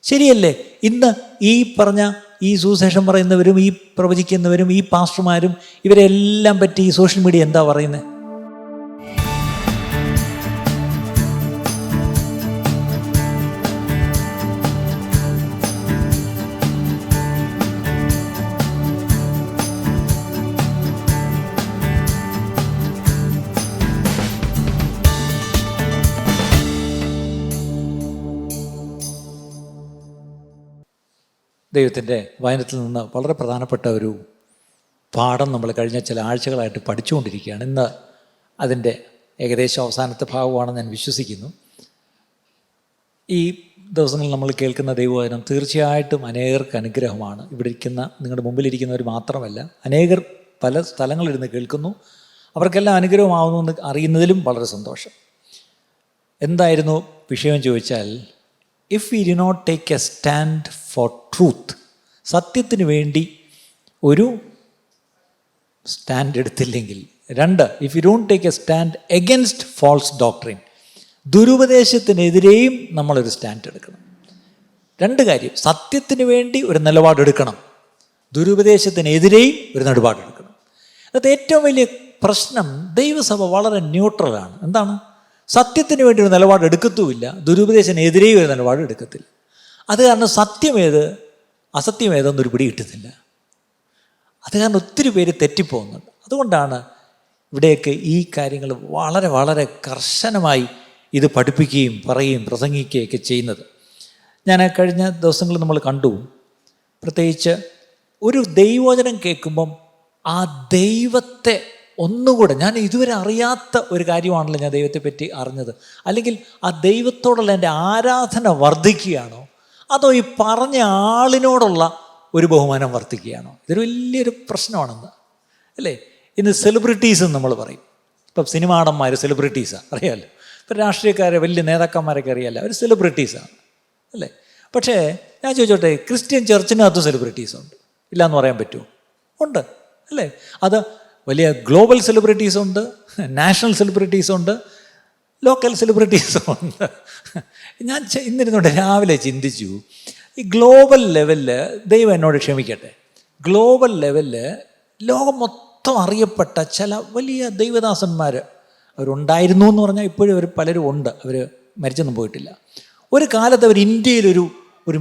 ശരിയല്ലേ? ഇന്ന് ഈ പറഞ്ഞ ഈ സുവിശേഷം പറയുന്നവരും ഈ പ്രവചിക്കുന്നവരും ഈ പാസ്റ്റർമാരും ഇവരെല്ലാം പറ്റി ഈ സോഷ്യൽ മീഡിയ എന്താ പറയുന്നത്? ദൈവത്തിൻ്റെ വചനത്തിൽ നിന്ന് വളരെ പ്രധാനപ്പെട്ട ഒരു പാഠം നമ്മൾ കഴിഞ്ഞ ചില ആഴ്ചകളായിട്ട് പഠിച്ചുകൊണ്ടിരിക്കുകയാണ്. ഇന്ന് അതിൻ്റെ ഏകദേശം അവസാനത്തെ ഭാഗമാണെന്ന് ഞാൻ വിശ്വസിക്കുന്നു. ഈ ദിവസങ്ങളിൽ നമ്മൾ കേൾക്കുന്ന ദൈവവചനം തീർച്ചയായിട്ടും അനേകർക്ക് അനുഗ്രഹമാണ്. ഇവിടെ ഇരിക്കുന്ന നിങ്ങളുടെ മുമ്പിലിരിക്കുന്നവർ മാത്രമല്ല, അനേകർ പല സ്ഥലങ്ങളിലിരുന്ന് കേൾക്കുന്നു. അവർക്കെല്ലാം അനുഗ്രഹമാവുന്നു അറിയുന്നതിലും വളരെ സന്തോഷം. എന്തായിരുന്നു വിഷയം ചോദിച്ചാൽ, if we do not take a stand for truth, സത്യത്തിന് വേണ്ടി ഒരു സ്റ്റാൻഡ് എടുത്തില്ലെങ്കിൽ. 2, if you don't take a stand against false doctrine, ദുരുപദേശത്തിനെതിരെയും നമ്മളൊരു സ്റ്റാൻഡ് എടുക്കണം. 2 കാര്യം, സത്യത്തിന് വേണ്ടി ഒരു നിലപാടെടുക്കണം, ദുരുപദേശത്തിനെതിരെയും ഒരു നിലപാടെടുക്കണം. അത് ഏറ്റവും വലിയ പ്രശ്നം, ദൈവസഭ വളരെ ന്യൂട്രലാണ്. എന്താണ്? സത്യത്തിന് വേണ്ടി ഒരു നിലപാട് എടുക്കത്തുമില്ല, ദുരുപദേശത്തിനെതിരെയും ഒരു നിലപാട് എടുക്കത്തില്ല. അത് കാരണം സത്യമേത് അസത്യമേതെന്നൊരു പിടി കിട്ടുന്നില്ല. അത് കാരണം ഒത്തിരി പേര് തെറ്റിപ്പോകുന്നുണ്ട്. അതുകൊണ്ടാണ് ഇവിടെയൊക്കെ ഈ കാര്യങ്ങൾ വളരെ വളരെ കർശനമായി ഇത് പഠിപ്പിക്കുകയും പറയുകയും പ്രസംഗിക്കുകയൊക്കെ ചെയ്യുന്നത്. ഞാൻ കഴിഞ്ഞ ദിവസങ്ങളിൽ നമ്മൾ കണ്ടു, പ്രത്യേകിച്ച് ഒരു ദൈവവചനം കേൾക്കുമ്പം ആ ദൈവത്തെ ഒന്നുകൂടെ, ഞാൻ ഇതുവരെ അറിയാത്ത ഒരു കാര്യമാണല്ലോ ഞാൻ ദൈവത്തെ പറ്റി അറിഞ്ഞത്, അല്ലെങ്കിൽ ആ ദൈവത്തോടുള്ള എൻ്റെ ആരാധന വർദ്ധിക്കുകയാണോ, അതോ ഈ പറഞ്ഞ ആളിനോടുള്ള ഒരു ബഹുമാനം വർദ്ധിക്കുകയാണോ? ഇതൊരു വലിയൊരു പ്രശ്നമാണെന്ന് അല്ലേ? ഇന്ന് സെലിബ്രിറ്റീസ് എന്ന് നമ്മൾ പറയും. ഇപ്പം സിനിമാ നടന്മാർ സെലിബ്രിറ്റീസാണ്, അറിയാമല്ലോ. ഇപ്പം രാഷ്ട്രീയക്കാരെ വലിയ നേതാക്കന്മാരൊക്കെ അറിയാമല്ലോ, അവർ സെലിബ്രിറ്റീസാണ് അല്ലേ? പക്ഷേ ഞാൻ ചോദിച്ചോട്ടെ, ക്രിസ്ത്യൻ ചർച്ചിനകത്ത് സെലിബ്രിറ്റീസുണ്ട്, ഇല്ലയെന്ന് പറയാൻ പറ്റുമോ? ഉണ്ട് അല്ലേ? അത് വലിയ ഗ്ലോബൽ സെലിബ്രിറ്റീസുണ്ട്, നാഷണൽ സെലിബ്രിറ്റീസുണ്ട്, ലോക്കൽ സെലിബ്രിറ്റീസുണ്ട്. ഞാൻ ഇന്നിരുന്നോണ്ട് രാവിലെ ചിന്തിച്ചു, ഈ ഗ്ലോബൽ ലെവലിൽ ദൈവം എന്നോട് ക്ഷമിക്കട്ടെ, ഗ്ലോബൽ ലെവലിൽ ലോകം മൊത്തം അറിയപ്പെട്ട ചില വലിയ ദൈവദാസന്മാർ അവരുണ്ടായിരുന്നു എന്ന് പറഞ്ഞാൽ ഇപ്പോഴും അവർ പലരും ഉണ്ട്, അവർ മരിച്ചൊന്നും പോയിട്ടില്ല. ഒരു കാലത്ത് അവർ ഇന്ത്യയിലൊരു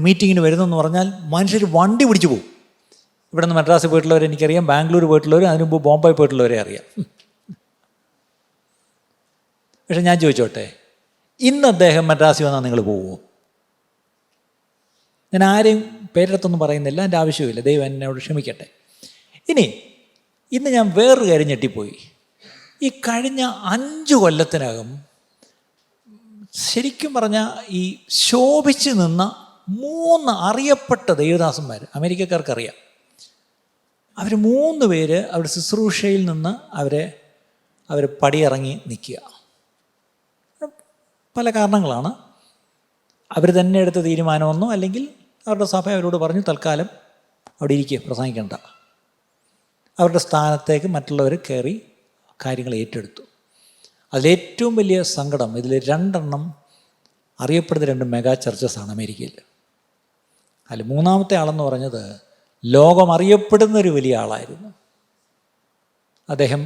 മീറ്റിങ്ങിന് വരുന്നെന്ന് പറഞ്ഞാൽ മനുഷ്യർ വണ്ടി പിടിച്ചു പോകും. ഇവിടെ നിന്ന് മദ്രാസിൽ പോയിട്ടുള്ളവരെ എനിക്കറിയാം, ബാംഗ്ലൂർ പോയിട്ടുള്ളവർ, അതിന് മുമ്പ് ബോംബെ പോയിട്ടുള്ളവരെ അറിയാം. പക്ഷെ ഞാൻ ചോദിച്ചോട്ടെ, ഇന്ന് അദ്ദേഹം മദ്രാസിൽ വന്നാൽ നിങ്ങൾ പോവുമോ? ഞാൻ ആരെയും പേരെടുത്തൊന്നും പറയുന്നില്ല, എൻ്റെ ആവശ്യമില്ല, ദൈവം എന്നോട് ക്ഷമിക്കട്ടെ. ഇന്ന് ഞാൻ വേറൊരു കാര്യം ഞെട്ടിപ്പോയി. ഈ കഴിഞ്ഞ 5 കൊല്ലത്തിനകം ശരിക്കും പറഞ്ഞാൽ ഈ ശോഭിച്ച് നിന്ന 3 അറിയപ്പെട്ട ദൈവദാസന്മാർ, അമേരിക്കക്കാർക്കറിയാം, അവർ 3 പേര് അവരുടെ ശുശ്രൂഷയിൽ നിന്ന് അവർ പടിയിറങ്ങി നിൽക്കുക. പല കാരണങ്ങളാണ്. അവർ തന്നെ എടുത്ത തീരുമാനമൊന്നോ, അല്ലെങ്കിൽ അവരുടെ സഭ അവരോട് പറഞ്ഞു തൽക്കാലം അവിടെ ഇരിക്കുക, പ്രസംഗിക്കേണ്ട. അവരുടെ സ്ഥാനത്തേക്ക് മറ്റുള്ളവർ കയറി കാര്യങ്ങൾ ഏറ്റെടുത്തു. അതിലേറ്റവും വലിയ സങ്കടം, ഇതിൽ 2 എണ്ണം അറിയപ്പെടുന്ന 2 മെഗാ ചർച്ചസാണ് അമേരിക്കയിൽ. അതിൽ 3-ാമത്തെ ആളെന്ന് പറഞ്ഞത് ലോകം അറിയപ്പെടുന്നൊരു വലിയ ആളായിരുന്നു. അദ്ദേഹം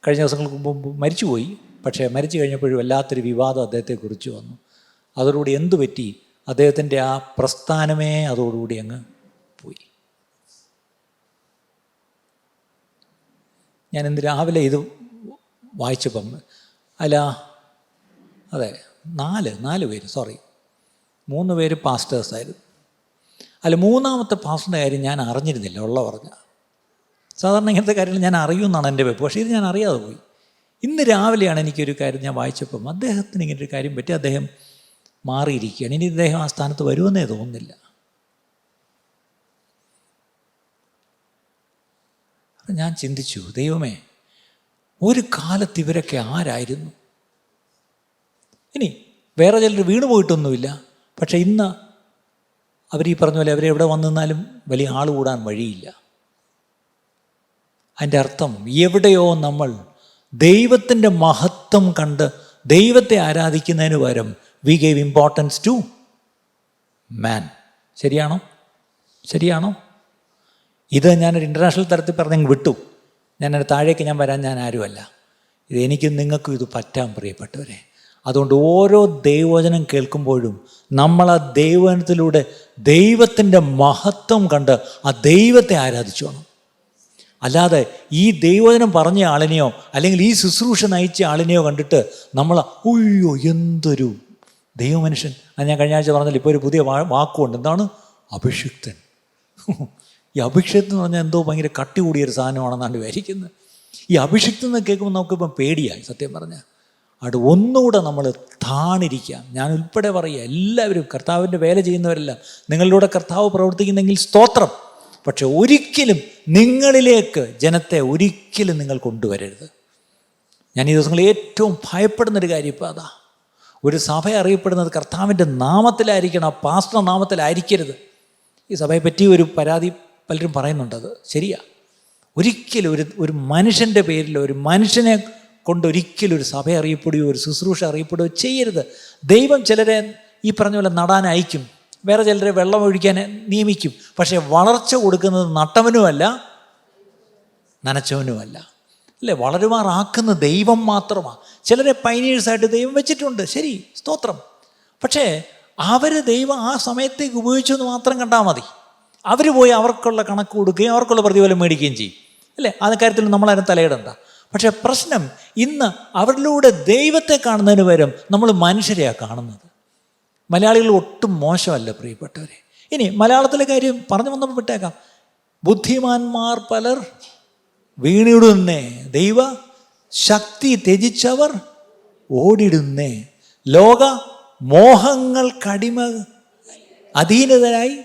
കഴിഞ്ഞ ദിവസങ്ങൾക്ക് മുമ്പ് മരിച്ചുപോയി. പക്ഷേ മരിച്ചു കഴിഞ്ഞപ്പോഴും വല്ലാത്തൊരു വിവാദം അദ്ദേഹത്തെക്കുറിച്ച് വന്നു. അതോടുകൂടി എന്തു പറ്റി? അദ്ദേഹത്തിൻ്റെ ആ പ്രസ്ഥാനമേ അതോടുകൂടി അങ്ങ് പോയി. ഞാൻ ഇന്ന് രാവിലെ ഇത് വായിച്ചപ്പം അതെ 4 പേര് 3 പേര് പാസ്റ്റേഴ്സായിരുന്നു. 3-ാമത്തെ പാസ്റ്ററിൻ്റെ കാര്യം ഞാൻ അറിഞ്ഞിരുന്നില്ല, ഉള്ള പറഞ്ഞ. സാധാരണ ഇങ്ങനത്തെ കാര്യങ്ങൾ ഞാൻ അറിയുമെന്നാണ് എൻ്റെ വെപ്പ്, പക്ഷേ ഇത് ഞാൻ അറിയാതെ പോയി. ഇന്ന് രാവിലെയാണ് എനിക്കൊരു കാര്യം ഞാൻ വായിച്ചപ്പം അദ്ദേഹത്തിന് ഇങ്ങനൊരു കാര്യം പറ്റി, അദ്ദേഹം മാറിയിരിക്കുകയാണ്. ഇനി അദ്ദേഹം ആ സ്ഥാനത്ത് വരുമെന്നേ തോന്നുന്നില്ല. ഞാൻ ചിന്തിച്ചു, ദൈവമേ, ഒരു കാലത്ത് ഇവരൊക്കെ ആരായിരുന്നു? ഇനി വേറെ ചിലർ വീണു പോയിട്ടൊന്നുമില്ല, പക്ഷെ ഇന്ന് അവരീ പറഞ്ഞ പോലെ അവരെവിടെ വന്നു നിന്നാലും വലിയ ആൾ കൂടാൻ വഴിയില്ല. അതിൻ്റെ അർത്ഥം എവിടെയോ നമ്മൾ ദൈവത്തിൻ്റെ മഹത്വം കണ്ട് ദൈവത്തെ ആരാധിക്കുന്നതിന് പകരം വി ഗേവ് ഇമ്പോർട്ടൻസ് ടു മാൻ. ശരിയാണോ? ശരിയാണോ? ഇത് ഞാനൊരു ഇൻ്റർനാഷണൽ തലത്തിൽ പറഞ്ഞ് വിട്ടു. ഞാനതിന് താഴേക്ക് ഞാൻ വരാൻ ഞാൻ ആരുമല്ല. ഇത് എനിക്കും നിങ്ങൾക്കും ഇത് പറ്റാൻ പ്രിയപ്പെട്ടവരെ. അതുകൊണ്ട് ഓരോ ദൈവവചനം കേൾക്കുമ്പോഴും നമ്മൾ ആ ദൈവവചനത്തിലൂടെ ദൈവത്തിൻ്റെ മഹത്വം കണ്ട് ആ ദൈവത്തെ ആരാധിച്ചു വേണം. അല്ലാതെ ഈ ദൈവവചനം പറഞ്ഞ ആളിനെയോ അല്ലെങ്കിൽ ഈ ശുശ്രൂഷ നയിച്ച ആളിനെയോ കണ്ടിട്ട് നമ്മൾ ഉയ്യോ എന്തൊരു ദൈവമനുഷ്യൻ. അത് ഞാൻ കഴിഞ്ഞ ആഴ്ച പറഞ്ഞാൽ ഇപ്പോൾ ഒരു പുതിയ വാക്കുണ്ട്. എന്താണ്? അഭിഷിക്തൻ. ഈ അഭിഷിക്തൻ എന്ന് പറഞ്ഞാൽ എന്തോ ഭയങ്കര കട്ടി കൂടിയൊരു സാധനമാണെന്നാണ് വിചാരിക്കുന്നത്. ഈ അഭിഷിക്തൻ എന്ന് കേൾക്കുമ്പോൾ നമുക്കിപ്പം പേടിയായി സത്യം പറഞ്ഞാൽ. അത് ഒന്നുകൂടെ നമ്മൾ താണിരിക്കാം. ഞാൻ ഉൾപ്പെടെ പറയുക, എല്ലാവരും കർത്താവിൻ്റെ വേല ചെയ്യുന്നവരെല്ലാം നിങ്ങളിലൂടെ കർത്താവ് പ്രവർത്തിക്കുന്നെങ്കിൽ സ്തോത്രം. പക്ഷെ ഒരിക്കലും നിങ്ങളിലേക്ക് ജനത്തെ ഒരിക്കലും നിങ്ങൾ കൊണ്ടുവരരുത്. ഞാൻ ഈ ദിവസങ്ങളിൽ ഏറ്റവും ഭയപ്പെടുന്നൊരു കാര്യം ഇപ്പോൾ അതാ. ഒരു സഭ അറിയപ്പെടുന്നത് കർത്താവിൻ്റെ നാമത്തിലായിരിക്കണം, ആ പാസ്റ്റർ നാമത്തിലായിരിക്കരുത്. ഈ സഭയെ പറ്റി ഒരു പരാതി പലരും പറയുന്നുണ്ട്. അത് ശരിയാ. ഒരിക്കലും ഒരു മനുഷ്യൻ്റെ പേരിൽ ഒരു മനുഷ്യനെ കൊണ്ടൊരിക്കലും ഒരു സഭ അറിയപ്പെടുകയോ ഒരു ശുശ്രൂഷ അറിയപ്പെടുകയോ ചെയ്യരുത്. ദൈവം ചിലരെ ഈ പറഞ്ഞ പോലെ നടാൻ അയക്കും, വേറെ ചിലരെ വെള്ളം ഒഴിക്കാൻ നിയമിക്കും. പക്ഷേ വളർച്ച കൊടുക്കുന്നത് നട്ടവനുമല്ല നനച്ചവനുമല്ല, അല്ലേ? വളരുമാറാക്കുന്ന ദൈവം മാത്രമാണ്. ചിലരെ പൈനീഴ്സായിട്ട് ദൈവം വെച്ചിട്ടുണ്ട്, ശരി, സ്തോത്രം. പക്ഷേ അവർ ദൈവം ആ സമയത്തേക്ക് ഉപയോഗിച്ചു എന്ന് മാത്രം കണ്ടാൽ മതി. അവർ പോയി അവർക്കുള്ള കണക്ക് കൊടുക്കുകയും അവർക്കുള്ള പ്രതിഫലം മേടിക്കുകയും ചെയ്യും, അല്ലേ? ആ കാര്യത്തിൽ നമ്മളതിന് തലയിടണ്ട. പക്ഷേ പ്രശ്നം ഇന്ന് അവരിലൂടെ ദൈവത്തെ കാണുന്നതിന് പകരം നമ്മൾ മനുഷ്യരെയാണ് കാണുന്നത്. മലയാളികൾ ഒട്ടും മോശമല്ല പ്രിയപ്പെട്ടവരെ. ഇനി മലയാളത്തിലെ കാര്യം പറഞ്ഞു വന്നപ്പോൾ വിട്ടേക്കാം. ബുദ്ധിമാന്മാർ പലർ വീണിടുന്നേ, ദൈവ ശക്തി ത്യജിച്ചവർ ഓടിടുന്നേ, ലോക മോഹങ്ങൾക്കടിമ അധീനതരായി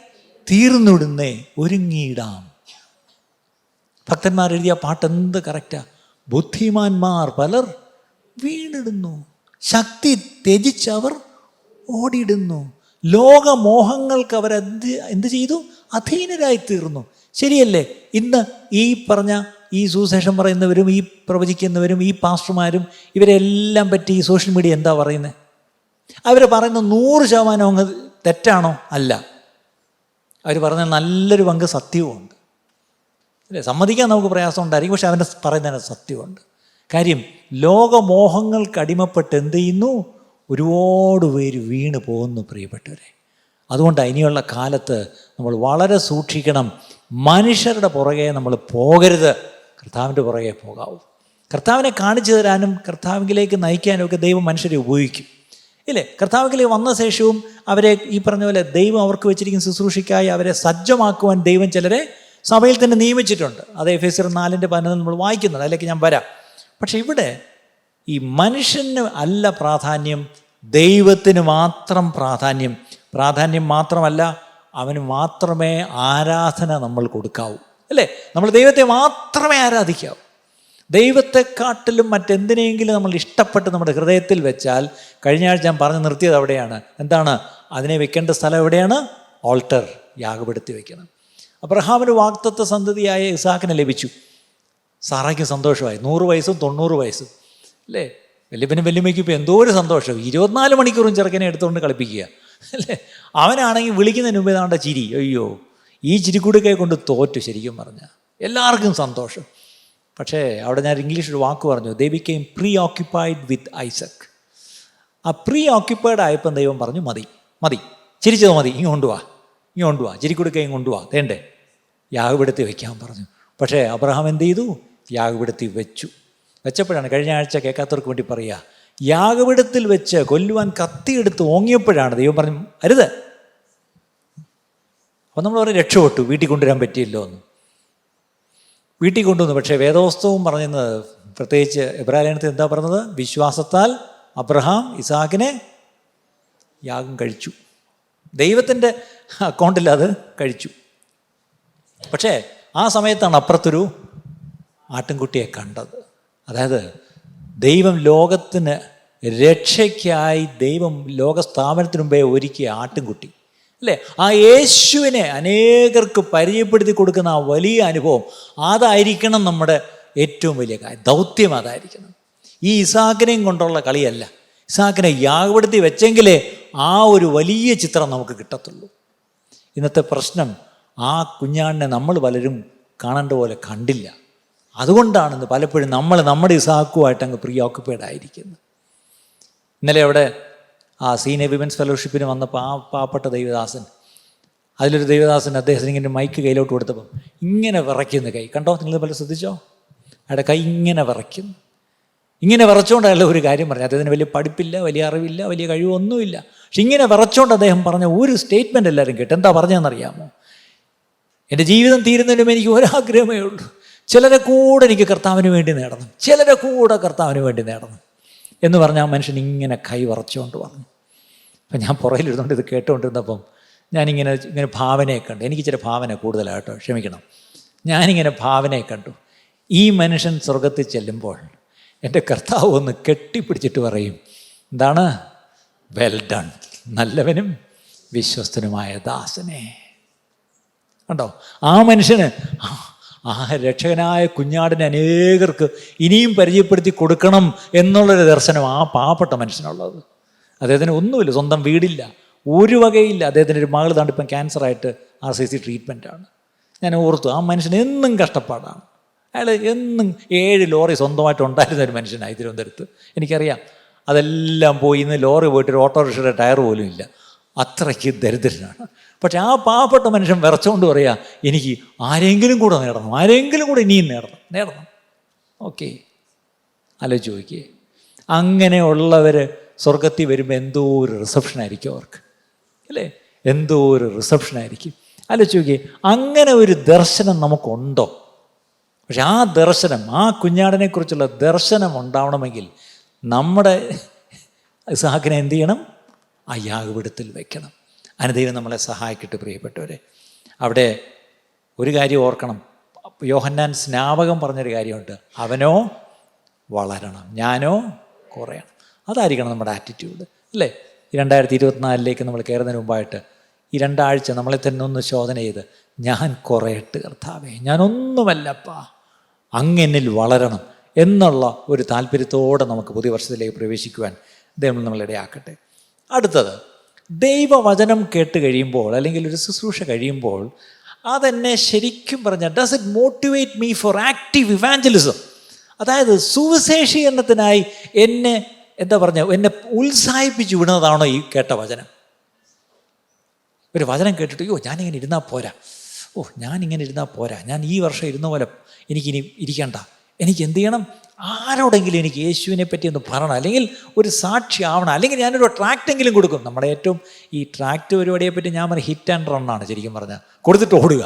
തീർന്നിടുന്നേ, ഒരുങ്ങിയിടാം. ഭക്തന്മാർ എഴുതിയ പാട്ട് എന്ത് കറക്റ്റാ. ബുദ്ധിമാന്മാർ പലർ വീണിടുന്നു, ശക്തി ത്യജിച്ചവർ ഓടിയിടുന്നു, ലോകമോഹങ്ങൾക്ക് അവർ എന്ത് ചെയ്തു? അധീനരായി തീർന്നു. ശരിയല്ലേ? ഇന്ന് ഈ പറഞ്ഞ ഈ സുവിശേഷം പറയുന്നവരും ഈ പ്രവചിക്കുന്നവരും ഈ പാസ്റ്റർമാരും ഇവരെല്ലാം പറ്റി ഈ സോഷ്യൽ മീഡിയ എന്താ പറയുന്നത്? അവർ പറയുന്ന 100% അങ്ങ് തെറ്റാണോ? അല്ല. അവർ പറഞ്ഞ നല്ലൊരു പങ്ക് സത്യവുമുണ്ട്, അല്ലേ? സമ്മതിക്കാൻ നമുക്ക് പ്രയാസം ഉണ്ടായിരിക്കും, പക്ഷെ അവൻ്റെ പറയുന്നതിന് സത്യമുണ്ട്. കാര്യം ലോകമോഹങ്ങൾക്ക് അടിമപ്പെട്ട് എന്ത് ചെയ്യുന്നു? ഒരുപാട് പേര് വീണ് പോകുന്നു പ്രിയപ്പെട്ടവരെ. അതുകൊണ്ട് ഇനിയുള്ള കാലത്ത് നമ്മൾ വളരെ സൂക്ഷിക്കണം. മനുഷ്യരുടെ പുറകെ നമ്മൾ പോകരുത്, കർത്താവിൻ്റെ പുറകെ പോകാവൂ. കർത്താവിനെ കാണിച്ചു തരാനും കർത്താവിലേക്ക് നയിക്കാനും ഒക്കെ ദൈവം മനുഷ്യരെ ഉപയോഗിക്കും, ഇല്ലേ? കർത്താവിലേക്ക് വന്ന ശേഷവും അവരെ ഈ പറഞ്ഞ പോലെ ദൈവം അവർക്ക് വെച്ചിരിക്കുന്ന ശുശ്രൂഷയ്ക്കായി അവരെ സജ്ജമാക്കുവാൻ ദൈവം ചിലരെ സഭയിൽ തന്നെ നിയമിച്ചിട്ടുണ്ട്. അത് എഫേസ്യർ 4:11 നമ്മൾ വായിക്കുന്നത്, അതിലേക്ക് ഞാൻ വരാം. പക്ഷെ ഇവിടെ ഈ മനുഷ്യന് അല്ല പ്രാധാന്യം, ദൈവത്തിന് മാത്രം പ്രാധാന്യം മാത്രമല്ല, അവന് മാത്രമേ ആരാധന നമ്മൾ കൊടുക്കാവൂ, അല്ലേ? നമ്മൾ ദൈവത്തെ മാത്രമേ ആരാധിക്കാവൂ. ദൈവത്തെക്കാട്ടിലും മറ്റെന്തിനെങ്കിലും നമ്മൾ ഇഷ്ടപ്പെട്ട് നമ്മുടെ ഹൃദയത്തിൽ വെച്ചാൽ, കഴിഞ്ഞ ആഴ്ച ഞാൻ പറഞ്ഞു നിർത്തിയത് അവിടെയാണ്. എന്താണ് അതിനെ വെക്കേണ്ട സ്ഥലം? എവിടെയാണ്? ഓൾട്ടർ, യാഗപീഠത്തിൽ വെക്കണം. അബ്രഹാമിന് വാഗ്ദത്ത സന്തതിയായ ഇസാക്കിനെ ലഭിച്ചു. സാറായ്ക്ക് സന്തോഷമായി. 100 വയസ്സും 90 വയസ്സും, അല്ലേ? വല്യപ്പനും വല്യമ്മയ്ക്കും ഇപ്പോൾ എന്തോ ഒരു സന്തോഷം. 24 മണിക്കൂറും ചെറുക്കനെ എടുത്തുകൊണ്ട് കളിപ്പിക്കുക, അല്ലേ? അവനാണെങ്കിൽ വിളിക്കുന്നതിന് മുമ്പേ താണ്ട ചിരി. അയ്യോ, ഈ ചിരിക്കുടുക്കെ കൊണ്ട് തോറ്റു ശരിക്കും പറഞ്ഞാൽ. എല്ലാവർക്കും സന്തോഷം. പക്ഷേ അവിടെ ഞാൻ ഇംഗ്ലീഷ് ഒരു വാക്ക് പറഞ്ഞു, ദേ ബിക്കെയിം പ്രീ ഓക്യുപ്പൈഡ് വിത്ത് ഐസക്. ആ പ്രീ ഓക്യുപ്പൈഡ് ആയപ്പം ദൈവം പറഞ്ഞു മതി, ചിരിച്ചത് മതി, ഇങ്ങ് കൊണ്ടുപോവാ, ചിരിക്കുടുക്കെ ഇങ്ങ് കൊണ്ടുപോവാ, തേണ്ടേ യാഗപീഠത്തിൽ വയ്ക്കാൻ പറഞ്ഞു. പക്ഷേ അബ്രഹാം എന്ത് ചെയ്തു? യാഗപീഠത്തിൽ വെച്ചപ്പോഴാണ്, കഴിഞ്ഞ ആഴ്ച കേൾക്കാത്തവർക്ക് വേണ്ടി പറയുക, യാഗപീഠത്തിൽ വെച്ച് കൊല്ലുവാൻ കത്തിയെടുത്ത് ഓങ്ങിയപ്പോഴാണ് ദൈവം പറഞ്ഞു അരുത്. അപ്പം നമ്മൾ പറയും രക്ഷപ്പെട്ടു, വീട്ടിൽ കൊണ്ടുവരാൻ പറ്റിയല്ലോ എന്ന്. വീട്ടിൽ കൊണ്ടുവന്നു. പക്ഷേ വേദോസ്തവം പറഞ്ഞത്, പ്രത്യേകിച്ച് എബ്രായലേഖനത്തിൽ എന്താ പറഞ്ഞത്? വിശ്വാസത്താൽ അബ്രഹാം ഇസാക്കിനെ യാഗം കഴിച്ചു. ദൈവത്തിൻ്റെ അക്കൗണ്ടിൽ അത് കഴിച്ചു. പക്ഷേ ആ സമയത്താണ് അപ്പുറത്തൊരു ആട്ടിൻകുട്ടിയെ കണ്ടത്. അതായത് ദൈവം ലോകത്തിന് രക്ഷയ്ക്കായി ദൈവം ലോകസ്ഥാപനത്തിന് മുമ്പേ ഒരുക്കിയ ആട്ടിൻകുട്ടി, അല്ലേ? ആ യേശുവിനെ അനേകർക്ക് പരിചയപ്പെടുത്തി കൊടുക്കുന്ന ആ വലിയ അനുഭവം, അതായിരിക്കണം നമ്മുടെ ഏറ്റവും വലിയ ദൗത്യം. അതായിരിക്കണം. ഈ ഇസാക്കിനെയും കൊണ്ടുള്ള കളിയല്ല. ഇസാക്കിനെ യാഗപീഠത്തിൽ വെച്ചെങ്കിലേ ആ ഒരു വലിയ ചിത്രം നമുക്ക് കിട്ടത്തുള്ളൂ. ഇന്നത്തെ പ്രശ്നം ആ കുഞ്ഞാടിനെ നമ്മൾ പലരും കാണേണ്ട പോലെ കണ്ടില്ല. അതുകൊണ്ടാണെന്ന് പലപ്പോഴും നമ്മൾ നമ്മുടെ ഇസാക്കുമായിട്ട് അങ്ങ് പ്രീ ഓക്കുപ്പൈഡ് ആയിരിക്കുന്നത്. ഇന്നലെ അവിടെ ആ സീനിയർ വിമൻസ് ഫെലോഷിപ്പിന് വന്നപ്പോൾ ആ പാവപ്പെട്ട ദൈവദാസൻ, അതിലൊരു ദൈവദാസൻ അദ്ദേഹത്തിന് ഇങ്ങനെ മൈക്ക് കയ്യിലോട്ട് കൊടുത്തപ്പോൾ ഇങ്ങനെ വിറയ്ക്കുന്ന കൈ കണ്ടോ, നിങ്ങൾ പല ശ്രദ്ധിച്ചോ? അയാളുടെ കൈ ഇങ്ങനെ വിറയ്ക്കുന്നു. ഇങ്ങനെ വിറച്ചുകൊണ്ട് അയാൾ ഒരു കാര്യം പറഞ്ഞു. അദ്ദേഹത്തിന് വലിയ പഠിപ്പില്ല, വലിയ അറിവില്ല, വലിയ കഴിവൊന്നുമില്ല. പക്ഷെ ഇങ്ങനെ വിറച്ചുകൊണ്ട് അദ്ദേഹം പറഞ്ഞ ഒരു സ്റ്റേറ്റ്മെൻറ്റ് എല്ലാവരും കേട്ടു. എന്താ പറഞ്ഞതെന്നറിയാമോ? എൻ്റെ ജീവിതം തീരുന്നതിനും എനിക്ക് ഒരാഗ്രഹമേ ഉള്ളൂ, ചിലരെ കൂടെ എനിക്ക് കർത്താവിന് വേണ്ടി നേടണം, ചിലരെ കൂടെ കർത്താവിന് വേണ്ടി നേടണം എന്ന് പറഞ്ഞ ആ മനുഷ്യൻ ഇങ്ങനെ കൈ വിറച്ചുകൊണ്ട് പറഞ്ഞു. അപ്പം ഞാൻ പുറകിലിരുന്നുകൊണ്ട് ഇത് കേട്ടുകൊണ്ടിരുന്നപ്പം ഞാനിങ്ങനെ ഭാവനയെ കണ്ടു. എനിക്ക് ചില ഭാവന കൂടുതലായിട്ടോ, ക്ഷമിക്കണം. ഞാനിങ്ങനെ ഭാവനയെ കണ്ടു. ഈ മനുഷ്യൻ സ്വർഗത്തിൽ ചെല്ലുമ്പോൾ എൻ്റെ കർത്താവ് ഒന്ന് കെട്ടിപ്പിടിച്ചിട്ട് പറയും, എന്താണ്? വെൽ ഡൺ, നല്ലവനും വിശ്വസ്തനുമായ ദാസനെ. കണ്ടോ? ആ മനുഷ്യന് ആ രക്ഷകനായ കുഞ്ഞാടിനെ അനേകർക്ക് ഇനിയും പരിചയപ്പെടുത്തി കൊടുക്കണം എന്നുള്ളൊരു ദർശനം ആ പാവപ്പെട്ട മനുഷ്യനുള്ളത്. അദ്ദേഹത്തിന് ഒന്നുമില്ല, സ്വന്തം വീടില്ല, ഒരു വകയില്ല. അദ്ദേഹത്തിൻ്റെ ഒരു മകൾ താണ്ടിപ്പം ക്യാൻസറായിട്ട് RCC ട്രീറ്റ്മെൻറ്റാണ്. ഞാൻ ഓർത്തു, ആ മനുഷ്യൻ എന്നും കഷ്ടപ്പാടാണ്. അയാൾ എന്നും 7 ലോറി സ്വന്തമായിട്ട് ഉണ്ടായിരുന്ന ഒരു മനുഷ്യനായി തിരുവനന്തപുരത്ത്. എനിക്കറിയാം. അതെല്ലാം പോയി, ഇന്ന് ലോറി പോയിട്ട് ഒരു ഓട്ടോറിക്ഷയുടെ ടയർ പോലും ഇല്ല, അത്രയ്ക്ക് ദരിദ്രനാണ്. പക്ഷെ ആ പാവപ്പെട്ട മനുഷ്യൻ വിറച്ചുകൊണ്ട് പറയുക, എനിക്ക് ആരെങ്കിലും കൂടെ നേടണം, ആരെങ്കിലും കൂടെ ഇനിയും നേടണം. ഓക്കെ, ആലോചിച്ച് നോക്കിയേ. അങ്ങനെയുള്ളവർ സ്വർഗത്തിൽ വരുമ്പോൾ എന്തോ ഒരു റിസപ്ഷനായിരിക്കും അവർക്ക്, അല്ലേ? എന്തോ ഒരു റിസപ്ഷനായിരിക്കും. ആലോചിച്ച് നോക്കിയേ. അങ്ങനെ ഒരു ദർശനം നമുക്കുണ്ടോ? പക്ഷെ ആ ദർശനം, ആ കുഞ്ഞാടിനെക്കുറിച്ചുള്ള ദർശനം ഉണ്ടാവണമെങ്കിൽ നമ്മുടെ ഇസ്ഹാക്കിനെ എന്ത് ചെയ്യണം? ആ യാഗപീഠത്തിൽ വയ്ക്കണം. അതിന് ദൈവം നമ്മളെ സഹായിക്കട്ടെ പ്രിയപ്പെട്ടവരെ. അവിടെ ഒരു കാര്യം ഓർക്കണം. യോഹന്നാൻ സ്നാപകം പറഞ്ഞൊരു കാര്യമുണ്ട്, അവനോ വളരണം, ഞാനോ കുറയണം. അതായിരിക്കണം നമ്മുടെ ആറ്റിറ്റ്യൂഡ്, അല്ലേ? 2024 നമ്മൾ കയറുന്നതിന് മുമ്പായിട്ട് ഈ 2 ആഴ്ച നമ്മളെ തന്നെ ഒന്ന് ശോധന ചെയ്ത്, ഞാൻ കുറയട്ട് കർത്താവേ, ഞാനൊന്നുമല്ലപ്പാ, അങ്ങെന്നിൽ വളരണം എന്നുള്ള ഒരു താല്പര്യത്തോടെ നമുക്ക് പുതിയ വർഷത്തിലേക്ക് പ്രവേശിക്കുവാൻ ദൈവം നമ്മളിടയാക്കട്ടെ. അടുത്തത്, ദൈവവചനം കേട്ട് കഴിയുമ്പോൾ അല്ലെങ്കിൽ ഒരു ശുശ്രൂഷ കഴിയുമ്പോൾ അതെന്നെ ശരിക്കും പറഞ്ഞാൽ does it motivate me for active evangelism? അതായത് സുവിശേഷീകരണത്തിനായി എന്നെ എന്നെ ഉത്സാഹിപ്പിച്ച് വിടുന്നതാണോ ഈ കേട്ട വചനം? ഒരു വചനം കേട്ടിട്ട്, ഞാനിങ്ങനെ ഇരുന്നാൽ പോരാ, ഞാനിങ്ങനെ ഇരുന്നാൽ പോരാ, ഞാൻ ഈ വർഷം ഇരുന്ന പോലെ എനിക്കിനി ഇരിക്കണ്ട, എനിക്ക് എന്ത് ചെയ്യണം? ആരോടെങ്കിലും എനിക്ക് യേശുവിനെ പറ്റി ഒന്ന് പറയണം, അല്ലെങ്കിൽ ഒരു സാക്ഷി ആവണം, അല്ലെങ്കിൽ ഞാനൊരു ട്രാക്റ്റെങ്കിലും കൊടുക്കും. നമ്മുടെ ഏറ്റവും ഈ ട്രാക്റ്റ് പരിപാടിയെപ്പറ്റി ഞാൻ പറഞ്ഞ ഹിറ്റ് ആൻഡ് റണ്ണാണ് ശരിക്കും പറഞ്ഞാൽ, കൊടുത്തിട്ട് ഓടുക,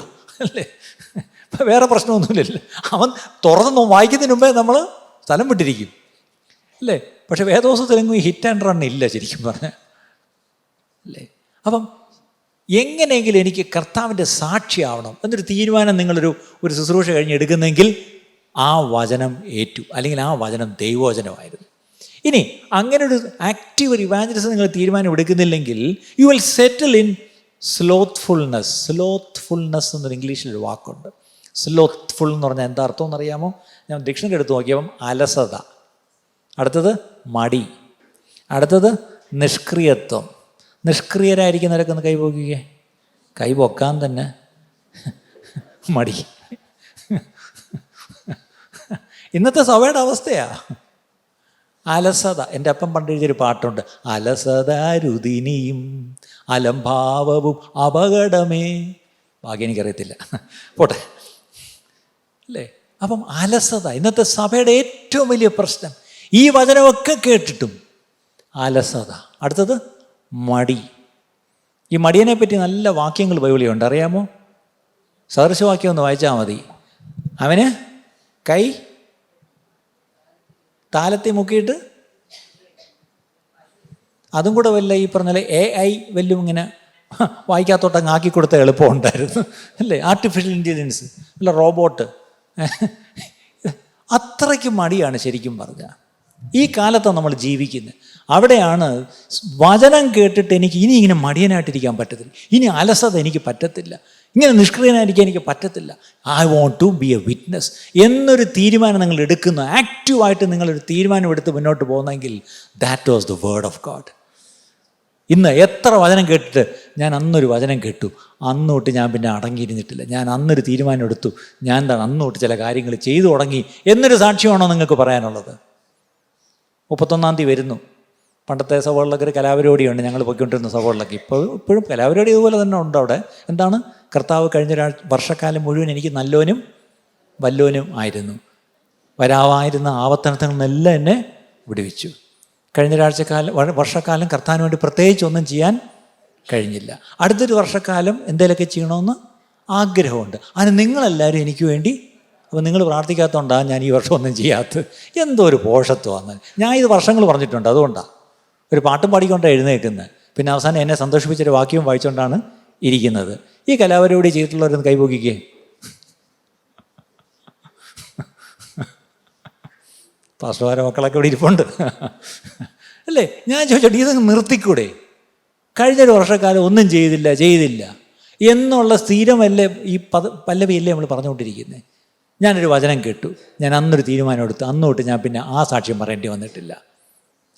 അല്ലേ? ഇപ്പം വേറെ പ്രശ്നമൊന്നുമില്ലല്ലോ. അവൻ തുറന്ന് വായിക്കുന്നതിന് മുമ്പേ നമ്മൾ സ്ഥലം വിട്ടിരിക്കും, അല്ലേ? പക്ഷെ വേദോസത്തിലെങ്ങും ഈ ഹിറ്റ് ആൻഡ് റൺ ഇല്ല ശരിക്കും പറഞ്ഞാൽ, അല്ലേ? അപ്പം എങ്ങനെയെങ്കിലും എനിക്ക് കർത്താവിൻ്റെ സാക്ഷിയാവണം എന്നൊരു തീരുമാനം നിങ്ങളൊരു ശുശ്രൂഷ കഴിഞ്ഞ് എടുക്കുന്നെങ്കിൽ ആ വചനം ഏറ്റു, അല്ലെങ്കിൽ ആ വചനം ദൈവവചനമായിരുന്നു. ഇനി അങ്ങനെ ഒരു ആക്റ്റീവ് ഒരു ഇവാഞ്ചലിസം നിങ്ങൾ തീരുമാനം എടുക്കുന്നില്ലെങ്കിൽ യു വിൽ സെറ്റിൽ ഇൻ സ്ലോത്ത്ഫുൾനെസ്. സ്ലോത്ത്ഫുൾനെസ് എന്നൊരു ഇംഗ്ലീഷിലൊരു വാക്കുണ്ട്. സ്ലോത്ത്ഫുൾ എന്ന് പറഞ്ഞാൽ എന്താ അർത്ഥം എന്നറിയാമോ? ഞാൻ ഡിക്ഷണറി എടുത്ത് നോക്കിയപ്പം അലസത, അടുത്തത് മടി, അടുത്തത് നിഷ്ക്രിയത്വം. നിഷ്ക്രിയരായിരിക്കുന്നവരൊക്കെ ഒന്ന് കൈപോക്കുക. കൈപൊക്കാൻ തന്നെ മടി. ഇന്നത്തെ സഭയുടെ അവസ്ഥയാ അലസത. എൻ്റെ അപ്പം പണ്ട് എഴുതിയൊരു പാട്ടുണ്ട്, അലസത രുദിനിയും അലംഭാവവും അപകടമേ. ബാക്കി എനിക്കറിയത്തില്ല, പോട്ടെ, അല്ലേ? അപ്പം അലസത ഇന്നത്തെ സഭയുടെ ഏറ്റവും വലിയ പ്രശ്നം. ഈ വചനമൊക്കെ കേട്ടിട്ടും അലസത. അടുത്തത് മടി. ഈ മടിയനെ പറ്റി നല്ല വാക്യങ്ങൾ ബൈബിളിലുണ്ട്, അറിയാമോ? സദൃശവാക്യം ഒന്ന് വായിച്ചാൽ മതി. അവന് കൈ താലത്തിൽ മുക്കിയിട്ട്, അതും കൂടെ വല്ല ഈ പറഞ്ഞാൽ AI വല്ലും ഇങ്ങനെ വായിക്കാത്തോട്ടങ്ങ് ആക്കി കൊടുത്ത എളുപ്പമുണ്ടായിരുന്നു, അല്ലേ? ആർട്ടിഫിഷ്യൽ ഇൻ്റലിജൻസ്, അല്ല റോബോട്ട്. അത്രയ്ക്ക് മടിയാണ് ശരിക്കും പറഞ്ഞാൽ ഈ കാലത്താണ് നമ്മൾ ജീവിക്കുന്നത്. അവിടെയാണ് വചനം കേട്ടിട്ട് എനിക്ക് ഇനി ഇങ്ങനെ മടിയനായിട്ടിരിക്കാൻ പറ്റത്തില്ല, ഇനി അലസത എനിക്ക് പറ്റത്തില്ല, ഇങ്ങനെ നിഷ്ക്രിയനായിരിക്കാൻ എനിക്ക് പറ്റത്തില്ല. I want to be a witness എന്നൊരു തീരുമാനം നിങ്ങൾ എടുക്കുന്നു. ആക്റ്റീവായിട്ട് നിങ്ങളൊരു തീരുമാനം എടുത്ത് മുന്നോട്ട് പോകുന്നെങ്കിൽ that was the word of God. ഇന്ന് എത്ര വചനം കേട്ടിട്ട് ഞാൻ അന്നൊരു വചനം കേട്ടു, അന്ന് തൊട്ട് ഞാൻ പിന്നെ അടങ്ങിയിരുന്നിട്ടില്ല, ഞാൻ അന്നൊരു തീരുമാനം എടുത്തു, ഞാൻ എന്താണ് അന്ന് തൊട്ട് ചില കാര്യങ്ങൾ ചെയ്തു തുടങ്ങി എന്നൊരു സാക്ഷ്യമാണോ നിങ്ങൾക്ക് പറയാനുള്ളത്? 31-ാം തീയതി വരുന്നു. പണ്ടത്തെ സഭകളിലൊക്കെ ഒരു കലാപരിപാടിയുണ്ട്, ഞങ്ങൾ പോയിക്കൊണ്ടിരുന്ന സഭകളിലൊക്കെ. ഇപ്പോഴും കലാപരിപാടി ഇതുപോലെ തന്നെ ഉണ്ട് അവിടെ. എന്താണ്? കർത്താവ് കഴിഞ്ഞ വർഷക്കാലം മുഴുവൻ എനിക്ക് നല്ലോനും വല്ലോനും ആയിരുന്നു, വരാവായിരുന്ന ആവർത്തനത്തിൽ നിന്നെല്ലാം എന്നെ വിടുവിച്ചു. കഴിഞ്ഞ വർഷക്കാലം കർത്താവിന് വേണ്ടി പ്രത്യേകിച്ച് ഒന്നും ചെയ്യാൻ കഴിഞ്ഞില്ല. അടുത്തൊരു വർഷക്കാലം എന്തെങ്കിലുമൊക്കെ ചെയ്യണമെന്ന് ആഗ്രഹമുണ്ട്. അതിന് നിങ്ങളെല്ലാവരും എനിക്ക് വേണ്ടി, അപ്പോൾ നിങ്ങൾ പ്രാർത്ഥിക്കാത്തതുകൊണ്ടാണ് ഞാൻ ഈ വർഷം ഒന്നും ചെയ്യാത്തത്. എന്തോ ഒരു പോഷത്വമാണ്. ഞാൻ ഇത് വർഷങ്ങൾ പറഞ്ഞിട്ടുണ്ട്, അതുകൊണ്ടാണ്. ഒരു പാട്ടും പാടിക്കൊണ്ടാണ് എഴുന്നേൽക്കുന്നത്. പിന്നെ അവസാനം എന്നെ സന്തോഷിപ്പിച്ചൊരു വാക്യവും വായിച്ചുകൊണ്ടാണ് ഇരിക്കുന്നത്. ഈ കലാപരിപാടി ചെയ്തിട്ടുള്ളവരൊന്ന് കൈപൊക്കിക്കേ. പാസ്റ്റർമാരെ മക്കളൊക്കെ ഇവിടെ ഇരിപ്പുണ്ട് അല്ലേ? ഞാൻ ചോദിച്ചോട്ടെ, ഇതങ്ങ് നിർത്തിക്കൂടെ? കഴിഞ്ഞൊരു വർഷക്കാലം ഒന്നും ചെയ്തില്ല എന്നുള്ള സ്ഥിരമല്ലേ ഈ പല്ലവിയല്ലേ നമ്മൾ പറഞ്ഞുകൊണ്ടിരിക്കുന്നത്? ഞാനൊരു വചനം കേട്ടു, ഞാൻ അന്നൊരു തീരുമാനം എടുത്തു, അന്ന് തൊട്ട് ഞാൻ പിന്നെ ആ സാക്ഷ്യം പറയേണ്ടി വന്നിട്ടില്ല,